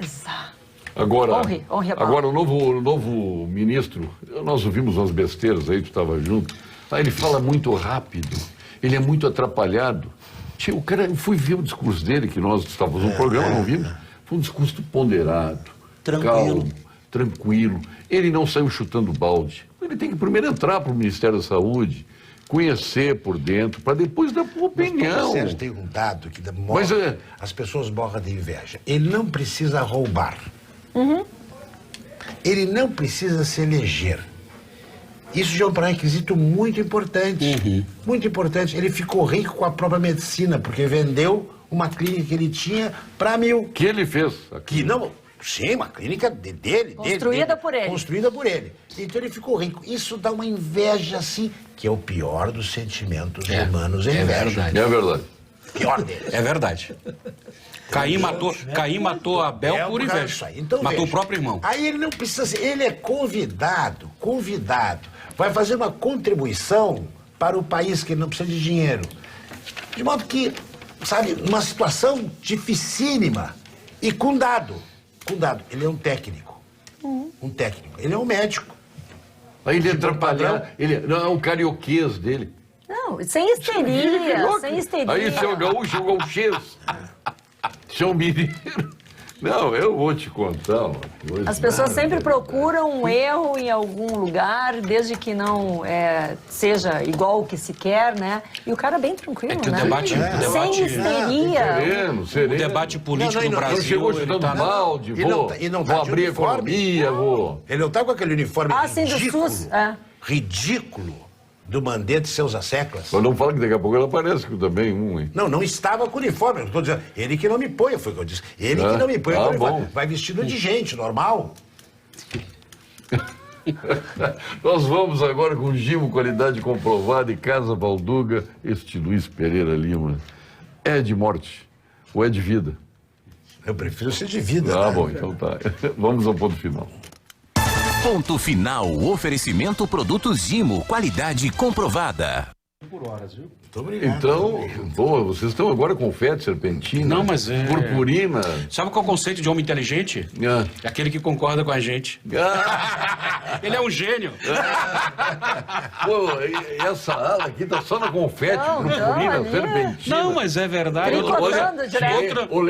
Exato. Agora, honre a agora o novo ministro, nós ouvimos umas besteiras aí, tu estava junto. Ele fala muito rápido, ele é muito atrapalhado. O cara, eu fui ver o discurso dele, que nós estávamos no programa, não vimos. Foi um discurso ponderado, calmo, tranquilo. Ele não saiu chutando balde. Ele tem que primeiro entrar para o Ministério da Saúde, conhecer por dentro, para depois dar uma opinião. O Sérgio tem um dado que as pessoas morram de inveja. Ele não precisa roubar. Ele não precisa se eleger. Isso já é um pré-requisito muito importante. Muito importante. Ele ficou rico com a própria medicina, porque vendeu uma clínica que ele tinha para 1.000. Que ele fez. Que não... Sim, uma clínica dele. Construída por ele. Construída por ele. Então ele ficou rico. Isso dá uma inveja, assim, que é o pior dos sentimentos humanos. É verdade. É verdade. Pior deles. É verdade. Caim matou Abel por inveja. Então, matou veja, o próprio irmão. Aí ele não precisa ser... Ele é convidado. Vai fazer uma contribuição para o país que ele não precisa de dinheiro. De modo que, sabe, numa situação dificílima e com dado. Ele é um técnico. Um técnico. Ele é um médico. Aí ele atrapalhar, não é o carioquês dele. Não, sem histeria, sem histeria. Aí seu gaúcho, o gauchês. Seu mineiro. Não, eu vou te contar uma coisa. As pessoas sempre procuram um erro em algum lugar, desde que não seja igual o que se quer, né? E o cara é bem tranquilo, É que né? o debate... Sem histeria. Sereno. O debate político no Não Brasil... chegou chutando balde, vou abrir a economia, vou... Ele não tá com aquele uniforme sim, do ridículo. SUS. Ridículo. Do Mandetta e seus asseclas. Mas não fala que daqui a pouco ele aparece com também hein? Não estava com uniforme. Eu estou dizendo, ele que não me põe, foi o que eu disse. Ele que não me põe. Bom. Vai vestido de gente, normal. Nós vamos agora com Gimo, qualidade comprovada, e Casa Valduga, este Luiz Pereira Lima. É de morte ou é de vida? Eu prefiro ser de vida. Bom, então tá. Vamos ao ponto final. Ponto final. Oferecimento produtos Gimo, qualidade comprovada. Por horas, viu? Muito obrigado. Então, boa, vocês estão agora com confete, serpentina. Não, mas é... Purpurina. Sabe qual é o conceito de homem inteligente? É aquele que concorda com a gente. Ele é um gênio. Pô, e essa ala aqui tá só no confete, purpurina, serpentina. Não, mas é verdade. Tricotando direto. Ô,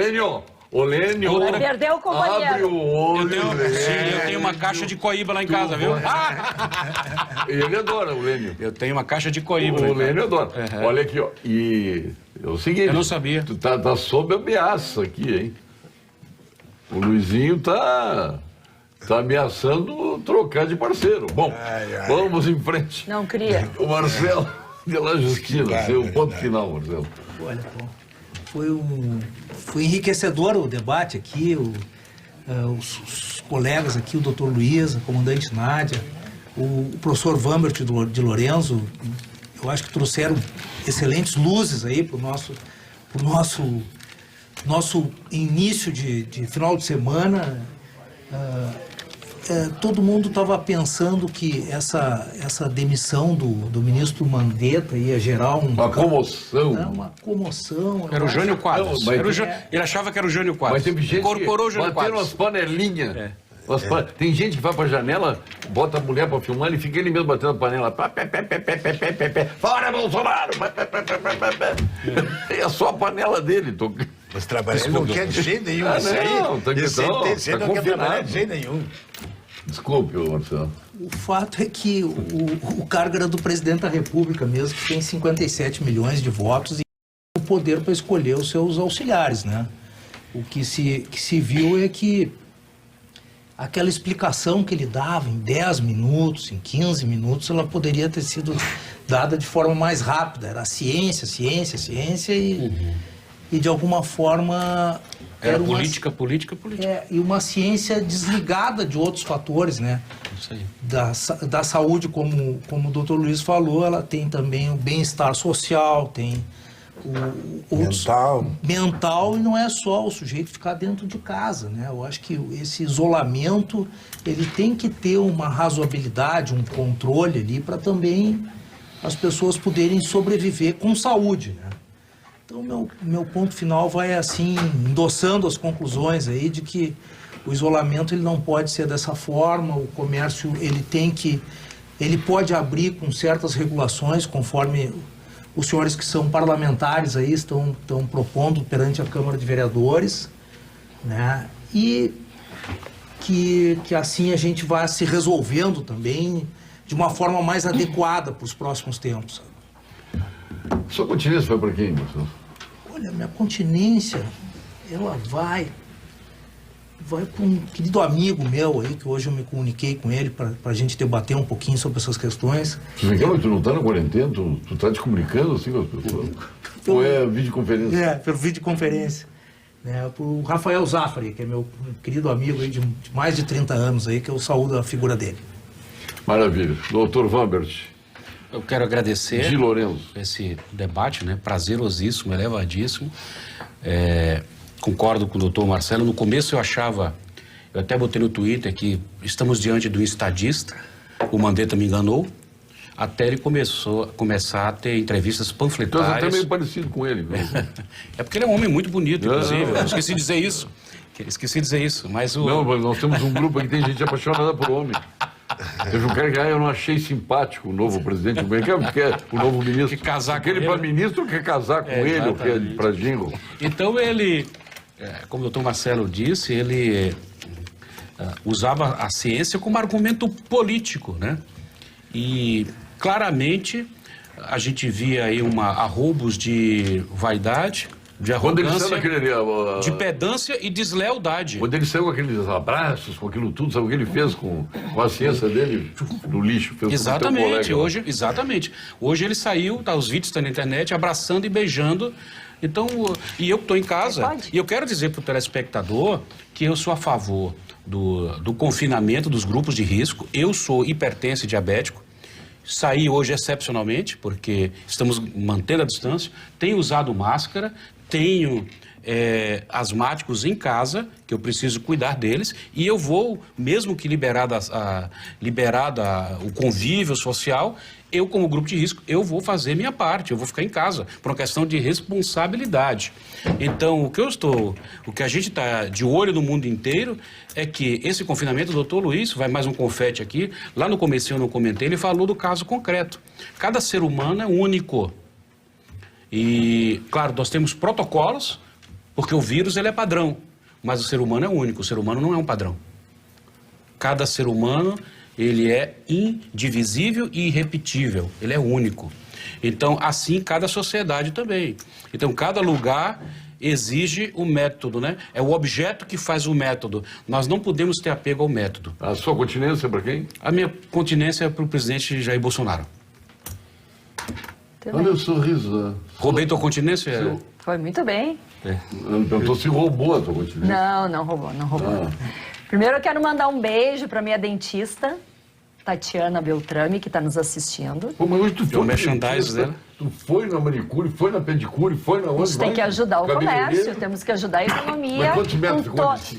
Lênio, Vai perder o companheiro. abre o olho, Eu tenho uma caixa de coíba lá em casa, viu? Ele adora o Lênio. Eu tenho uma caixa de coíba. O Lênio adora. Olha aqui, ó. E é o seguinte... Eu não sabia. Tu tá sob ameaça aqui, hein? O Luizinho tá ameaçando trocar de parceiro. Bom, vamos em frente. Não cria. O Marcelo, pela Justina, seu ponto final, Marcelo. Olha, foi enriquecedor o debate aqui, os colegas aqui, o doutor Luiz, a comandante Nádia, o professor Vambert de Lorenzo, eu acho que trouxeram excelentes luzes aí para o nosso início de final de semana. Todo mundo estava pensando que essa demissão do ministro Mandetta ia gerar uma comoção. Uma comoção. Era o Jânio Quadros. Ele achava que era o Jânio Quadros. Mas teve gente incorporou o Jânio bateram Quadros. umas panelinhas. Tem gente que vai pra janela, bota a mulher pra filmar, ele fica ele mesmo batendo a panela. Fora, Bolsonaro! É só a panela dele. Mas trabalhar ele não quer de jeito nenhum. Isso aí. Não Não quer trabalhar de jeito nenhum. Desculpe, Marcelo. O fato é que o cargo era do presidente da República mesmo, que tem 57 milhões de votos e o poder para escolher os seus auxiliares, né? O que se viu é que aquela explicação que ele dava em 10 minutos, em 15 minutos, ela poderia ter sido dada de forma mais rápida. Era ciência e de alguma forma... Era política. E uma ciência desligada de outros fatores, né? Isso aí. Da saúde, como o doutor Luiz falou, ela tem também o bem-estar social, tem mental, e não é só o sujeito ficar dentro de casa, né? Eu acho que esse isolamento, ele tem que ter uma razoabilidade, um controle ali, para também as pessoas poderem sobreviver com saúde, né? Então, meu ponto final vai assim, endossando as conclusões aí de que o isolamento ele não pode ser dessa forma, o comércio ele pode abrir com certas regulações, conforme os senhores que são parlamentares aí estão propondo perante a Câmara de Vereadores, né? E que assim a gente vai se resolvendo também de uma forma mais adequada para os próximos tempos. Sua continência foi para quem, Marcelo? Olha, minha continência, ela vai vai para um querido amigo meu aí, que hoje eu me comuniquei com ele para a gente debater um pouquinho sobre essas questões. Tu não tá na quarentena? Tu tá te comunicando assim com as pessoas? Ou é videoconferência? É, pelo videoconferência. Né, o Rafael Zafari, que é meu querido amigo aí de mais de 30 anos aí, que eu saúdo a figura dele. Maravilha. Doutor Vambert. Eu quero agradecer De Lourenço. esse debate, né? Prazerosíssimo, elevadíssimo. Concordo com o doutor Marcelo. No começo eu até botei no Twitter que estamos diante de um estadista, o Mandetta me enganou, até ele começar a ter entrevistas panfletárias. Então você é meio parecido com ele. É porque ele é um homem muito bonito, inclusive. Eu esqueci de dizer isso. Mas Não, mas nós temos um grupo aqui que tem gente apaixonada por homem. Teve um cara que eu não achei simpático o novo presidente, o novo ministro. Que casar com ele ele. Para ministro quer casar com ele, ou quer para genro. Então ele, como o doutor Marcelo disse, ele usava a ciência como argumento político, né? E claramente a gente via aí arroubos de vaidade, de arrogância, de pedância e deslealdade. Quando ele saiu com aqueles abraços, com aquilo tudo, sabe o que ele fez com a ciência dele? No lixo. Fez Exatamente, com o exatamente. Hoje ele saiu, os vídeos estão na internet, abraçando e beijando. Então, e eu que estou em casa, e eu quero dizer para o telespectador que eu sou a favor do confinamento dos grupos de risco. Eu sou hipertenso e diabético. Saí hoje excepcionalmente, porque estamos mantendo a distância. Tenho usado máscara, tenho asmáticos em casa, que eu preciso cuidar deles, e eu vou, mesmo que liberada o convívio social, eu, como grupo de risco, eu vou fazer minha parte, eu vou ficar em casa, por uma questão de responsabilidade. Então, o que a gente está de olho no mundo inteiro é que esse confinamento, o doutor Luiz, vai mais um confete aqui, lá no comecinho eu não comentei, ele falou do caso concreto. Cada ser humano é único. E, claro, nós temos protocolos, porque o vírus ele é padrão, mas o ser humano é único, o ser humano não é um padrão. Cada ser humano, ele é indivisível e irrepetível, ele é único. Então, assim, cada sociedade também. Então, cada lugar exige o método, né? É o objeto que faz o método. Nós não podemos ter apego ao método. A sua continência é para quem? A minha continência é para o presidente Jair Bolsonaro. Olha o sorriso. Roubei tua continência? Foi muito bem. Eu não perguntou se roubou a tua continência. Não roubou. Primeiro eu quero mandar um beijo para minha dentista, Tatiana Beltrame, que está nos assistindo. Pô, mas hoje tu foi merchandising dela. Tu foi na manicure, foi na pedicure, foi na onde? A gente tem que ajudar o comércio, temos que ajudar a economia. Mas quantos metros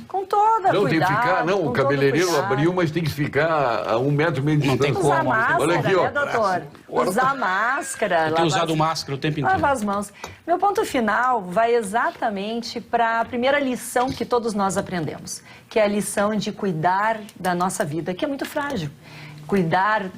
com toda não, cuidado. Tem que ficar, o cabeleireiro abriu, mas tem que ficar a 1 metro e meio de distância. Usar máscara, olha aqui, ó. né, doutor? Usar máscara. Eu tenho usado máscara o tempo inteiro. Lavar as mãos. Meu ponto final vai exatamente para a primeira lição que todos nós aprendemos, que é a lição de cuidar da nossa vida, que é muito frágil. Cuidar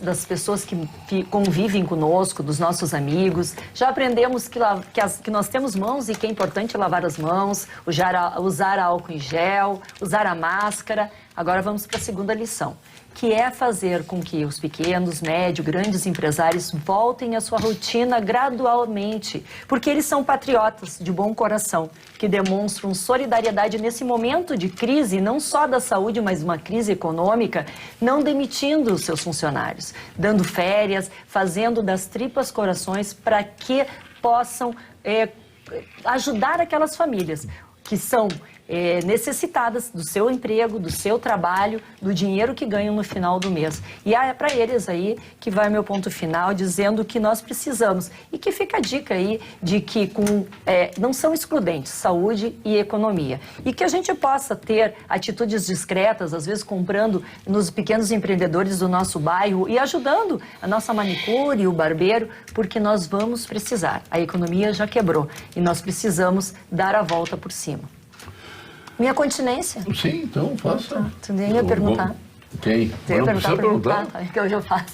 das pessoas que convivem conosco, dos nossos amigos. Já aprendemos que nós temos mãos e que é importante lavar as mãos, usar álcool em gel, usar a máscara. Agora vamos para a segunda lição, que é fazer com que os pequenos, médios, grandes empresários voltem à sua rotina gradualmente, porque eles são patriotas de bom coração, que demonstram solidariedade nesse momento de crise, não só da saúde, mas uma crise econômica, não demitindo os seus funcionários, dando férias, fazendo das tripas corações para que possam ajudar aquelas famílias que são necessitadas do seu emprego, do seu trabalho, do dinheiro que ganham no final do mês. E é para eles aí que vai meu ponto final, dizendo que nós precisamos. E que fica a dica aí de que não são excludentes, saúde e economia. E que a gente possa ter atitudes discretas, às vezes comprando nos pequenos empreendedores do nosso bairro e ajudando a nossa manicure e o barbeiro, porque nós vamos precisar. A economia já quebrou e nós precisamos dar a volta por cima. Minha continência? Sim, então faça. Tu nem ia perguntar. Quem? Tu ia perguntar, que hoje eu faço.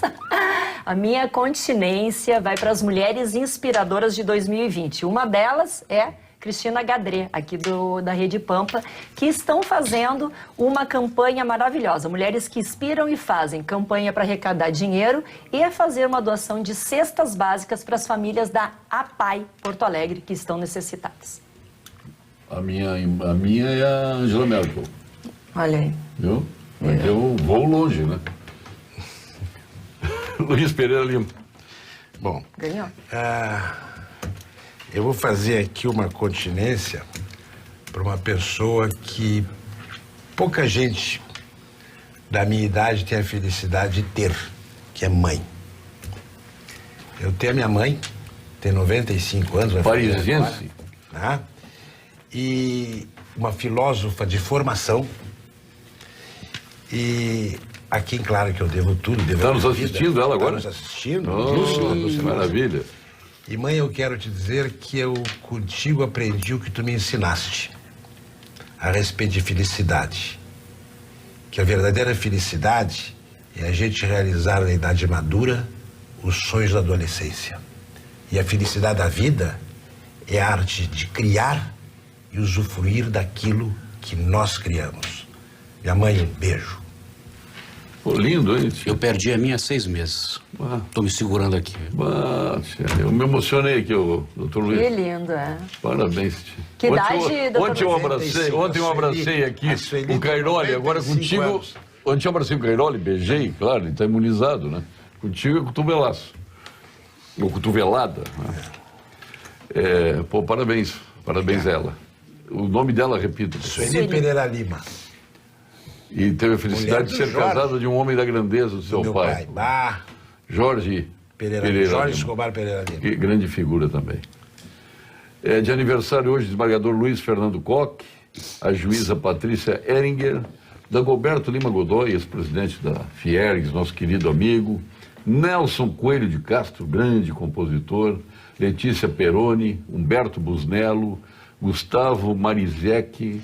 A minha continência vai para as mulheres inspiradoras de 2020. Uma delas é Cristina Gadré, aqui da Rede Pampa, que estão fazendo uma campanha maravilhosa. Mulheres que inspiram e fazem campanha para arrecadar dinheiro e fazer uma doação de cestas básicas para as famílias da APAI Porto Alegre que estão necessitadas. A minha é a Angela Merkel. Olha aí. Viu? Porque eu vou longe, né? Luiz Pereira Lima. Bom, Ganhou. eu vou fazer aqui uma continência para uma pessoa que pouca gente da minha idade tem a felicidade de ter, que é mãe. Eu tenho a minha mãe, tem 95 anos. Parisiense. Né? E uma filósofa de formação. E a quem, claro, que eu devo tudo. Está nos assistindo ela agora? Está nos assistindo. Oh, maravilha. E mãe, eu quero te dizer que eu contigo aprendi o que tu me ensinaste a respeito de felicidade. Que a verdadeira felicidade é a gente realizar na idade madura os sonhos da adolescência. E a felicidade da vida é a arte de criar e usufruir daquilo que nós criamos. Minha mãe, um beijo. Pô, lindo, hein? Eu perdi a minha há 6 meses. Estou me segurando aqui. Eu me emocionei aqui, doutor Luiz. Que lindo, é. Parabéns. Que idade, doutor Ontem eu abracei aqui o Cairoli, agora contigo... Ontem eu abracei o Cairoli, beijei, claro, ele está imunizado, né? Contigo é cotovelaço. Ou cotovelada, né? Pô, parabéns a ela. O nome dela, repito. Sueli Pereira Lima. E teve a felicidade de ser casada de um homem da grandeza do seu pai. Jorge Pereira Escobar Pereira Lima. Que grande figura também. É de aniversário hoje, desembargador Luiz Fernando Koch, a juíza Patrícia Eringer, Dagoberto Lima Godoy, ex-presidente da Fiergs, nosso querido amigo, Nelson Coelho de Castro, grande compositor, Letícia Peroni, Humberto Busnello, Gustavo Marizek,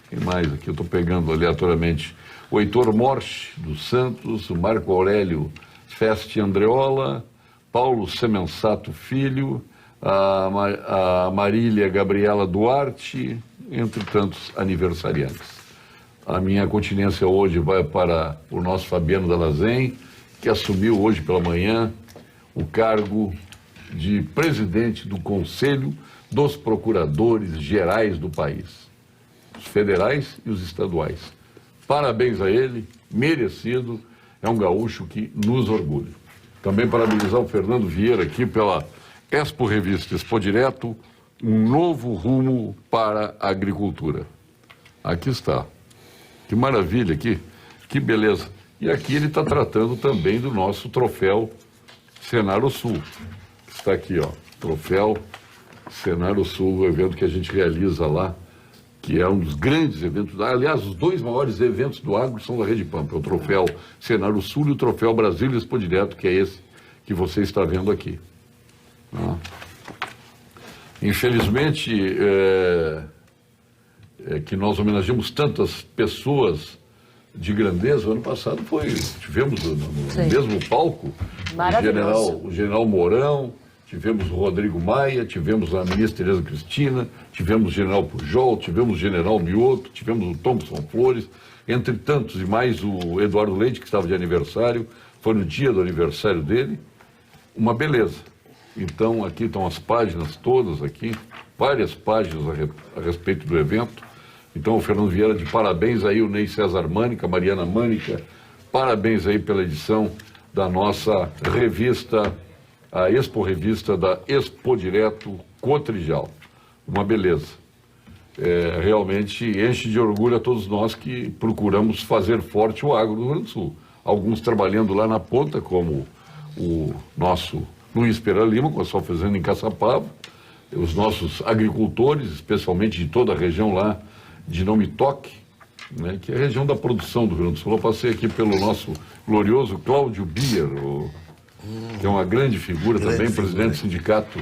quem mais aqui? Eu estou pegando aleatoriamente. O Heitor Morche dos Santos, o Marco Aurélio Feste Andreola, Paulo Semensato Filho, a Marília Gabriela Duarte, entre tantos aniversariantes. A minha continência hoje vai para o nosso Fabiano Dalazen, que assumiu hoje pela manhã o cargo de presidente do Conselho dos Procuradores Gerais do país, os federais e os estaduais. Parabéns a ele, merecido, é um gaúcho que nos orgulha. Também parabenizar o Fernando Vieira aqui pela Expo Revista Expo Direto, um novo rumo para a agricultura. Aqui está. Que maravilha aqui, que beleza. E aqui ele está tratando também do nosso troféu Senaro Sul. Está aqui, ó, troféu Senaro Sul, o evento que a gente realiza lá, que é um dos grandes eventos. Aliás, os 2 maiores eventos do agro são da Rede Pampa, o troféu Senaro Sul e o troféu Brasília Expo Direto, que é esse que você está vendo aqui. Infelizmente, que nós homenageamos tantas pessoas de grandeza. O ano passado tivemos no mesmo palco o general Mourão, tivemos o Rodrigo Maia, tivemos a ministra Tereza Cristina, tivemos o general Pujol, tivemos o general Mioto, tivemos o Thompson Flores, entre tantos, e mais o Eduardo Leite, que estava de aniversário, foi no dia do aniversário dele, uma beleza. Então, aqui estão as páginas todas aqui, várias páginas a respeito do evento. Então, o Fernando Vieira, de parabéns aí, o Ney César Mânica, Mariana Mânica, parabéns aí pela edição da nossa revista, a Expo Revista da Expo Direto Cotrijal. Uma beleza. Realmente enche de orgulho a todos nós que procuramos fazer forte o agro do Rio Grande do Sul. Alguns trabalhando lá na ponta, como o nosso Luiz Pereira Lima, com a sua fazenda em Caçapava, os nossos agricultores, especialmente de toda a região lá de Nomitoque, né, que é a região da produção do Rio Grande do Sul. Eu passei aqui pelo nosso glorioso Cláudio Bier, que é uma grande figura também, presidente do Sindicato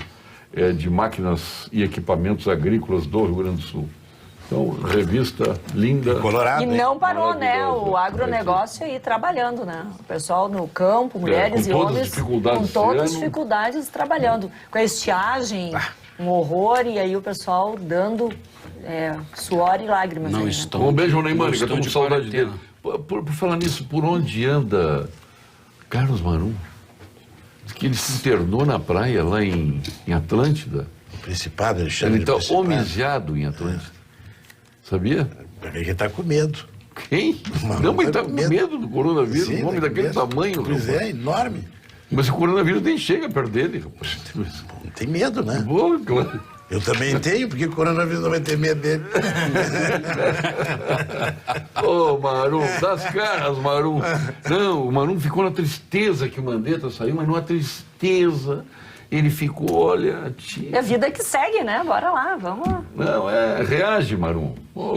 de Máquinas e Equipamentos Agrícolas do Rio Grande do Sul. Então, revista linda. E não parou, né? O agronegócio aí trabalhando, né? O pessoal no campo, mulheres e homens, com todas as dificuldades trabalhando. Com a estiagem, um horror, e aí o pessoal dando suor e lágrimas. Não aí, estou. Um beijo, Neymar, que eu estou com saudade quarentena. dele. Por falar nisso, por onde anda Carlos Marum? Diz que ele se internou na praia lá em Atlântida. Principado, Alexandre. Ele está Principado. homiziado em Atlântida. Sabia? Ele está com medo. Quem? Não, mas está com medo do coronavírus. Sim, Um homem tá daquele com medo. tamanho. Pois rapaz. é, enorme. Mas o coronavírus nem chega perto dele. Rapaz. Não tem medo, né? Boa, claro. Eu também tenho, porque o coronavírus não vai ter medo dele. Ô, Marum, das caras, Marum. Não, o Marum ficou na tristeza que o Mandetta saiu, mas numa tristeza. Ele ficou, olha, tia. É a vida que segue, né? Bora lá, vamos lá. Não, reage, Marum. Pô,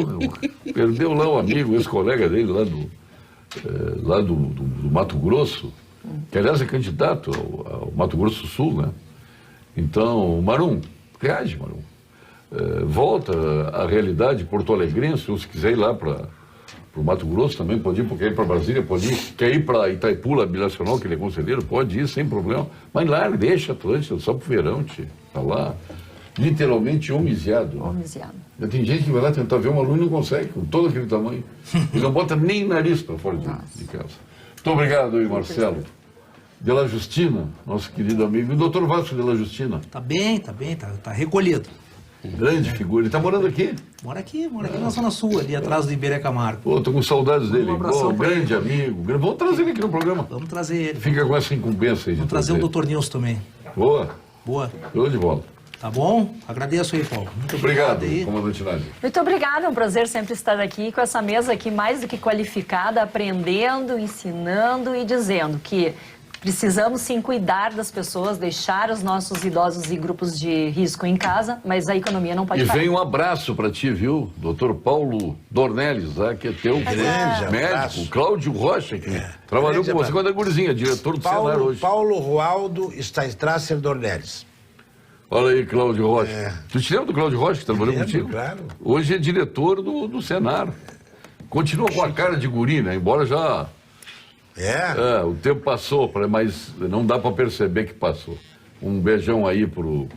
perdeu lá um amigo, ex-colega dele lá do Mato Grosso, que aliás é candidato ao Mato Grosso do Sul, né? Então, Marum, reage, Marum. Volta à realidade porto-alegrense, ou se quiser ir lá para o Mato Grosso também, pode ir, porque ir para Brasília, pode ir. Quer ir para Itaipu, lá, Binacional, que ele é conselheiro, pode ir sem problema. Mas lá, deixa Atlântida, só pro verão, tia. Tá lá, literalmente homiziado. Homiziado. Tem gente que vai lá tentar ver um aluno e não consegue, com todo aquele tamanho. Ele não bota nem nariz para fora de casa. Muito obrigado aí, Marcelo. Della Justina, nosso querido amigo. E o doutor Vasco Della Justina. Tá bem, tá recolhido. Grande figura. Ele tá morando aqui? Mora aqui na Zona Sul, ali atrás do Iberê Camargo. Pô, tô com saudades dele. abração pra Grande ele. amigo. Vamos trazer ele aqui no programa. Vamos trazer ele. Fica com essa incumbência aí de Vamos trazer o Dr. Nilson também. Boa. Boa. Show de bola. Tá bom? Agradeço aí, Paulo. Muito Obrigado, aí. comandante Nádia. Muito obrigada, é um prazer sempre estar aqui com essa mesa aqui mais do que qualificada, aprendendo, ensinando e dizendo que precisamos sim cuidar das pessoas, deixar os nossos idosos e grupos de risco em casa, mas a economia não pode E parar. vem um abraço para ti, viu? Doutor Paulo Dornelles, que é teu Grande médico, abraço. Cláudio Rocha, que trabalhou Grande com você abraço. quando é gurizinha, diretor do Senar hoje. Paulo Rualdo Strasser Dornelles. Olha aí, Cláudio Rocha. Tu te lembra do Cláudio Rocha, que trabalhou Lembro, contigo? claro. Hoje é diretor do Senar. Continua com a cara de guri, né? Embora já... o tempo passou, mas não dá para perceber que passou. Um beijão aí pro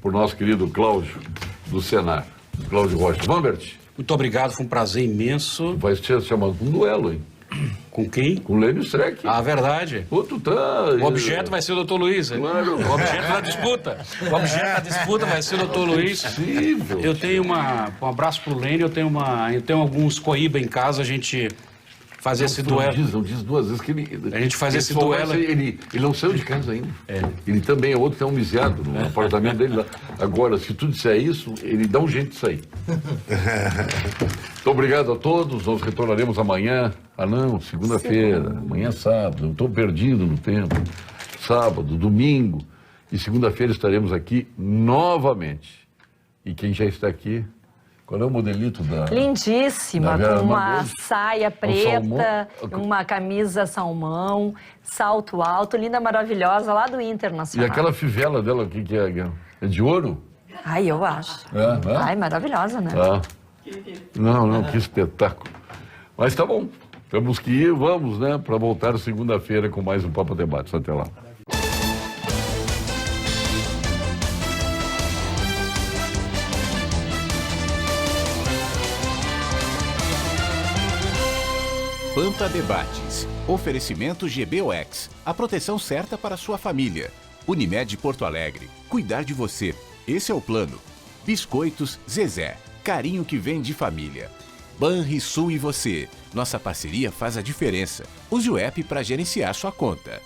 nosso querido Cláudio do Senar, Cláudio Rocha. Vambert, Muito obrigado, foi um prazer imenso. vai ser chamado para um duelo, hein? Com quem? Com o Lênio Streck. Ah, verdade. Ô, tu tá... O objeto vai ser o Dr. Luiz. hein? Claro. O objeto da disputa. O objeto da disputa vai ser o Dr. Luiz. Possível. Eu tenho um abraço pro Lênio, eu tenho alguns coíba em casa, a gente fazer esse duelo. Não diz duas vezes que ele... A gente faz esse só vai duelo. ser- Ele não saiu de casa ainda. Ele também é outro que é homiziado no apartamento dele lá. Agora, se tu disser isso, ele dá um jeito de sair. Muito obrigado a todos. Nós retornaremos amanhã. Ah, não, segunda-feira. Amanhã é sábado. Eu estou perdido no tempo. Sábado, domingo. E segunda-feira estaremos aqui novamente. E quem já está aqui... Qual é o modelito da... Lindíssima, Da Vera com uma Mangoso. saia preta, uma camisa salmão, salto alto, linda, maravilhosa, lá do E Internacional. aquela fivela dela aqui, que é de ouro? Ai, eu acho. É? Ai, maravilhosa, né? Ah. Não, que espetáculo. Mas tá bom. Temos que ir, vamos, né? Para voltar segunda-feira com mais um Papo Debates. Até lá. Pampa Debates. Oferecimento GBOX. A proteção certa para a sua família. Unimed Porto Alegre. Cuidar de você. Esse é o plano. Biscoitos Zezé. Carinho que vem de família. Banrisul e você. Nossa parceria faz a diferença. Use o app para gerenciar sua conta.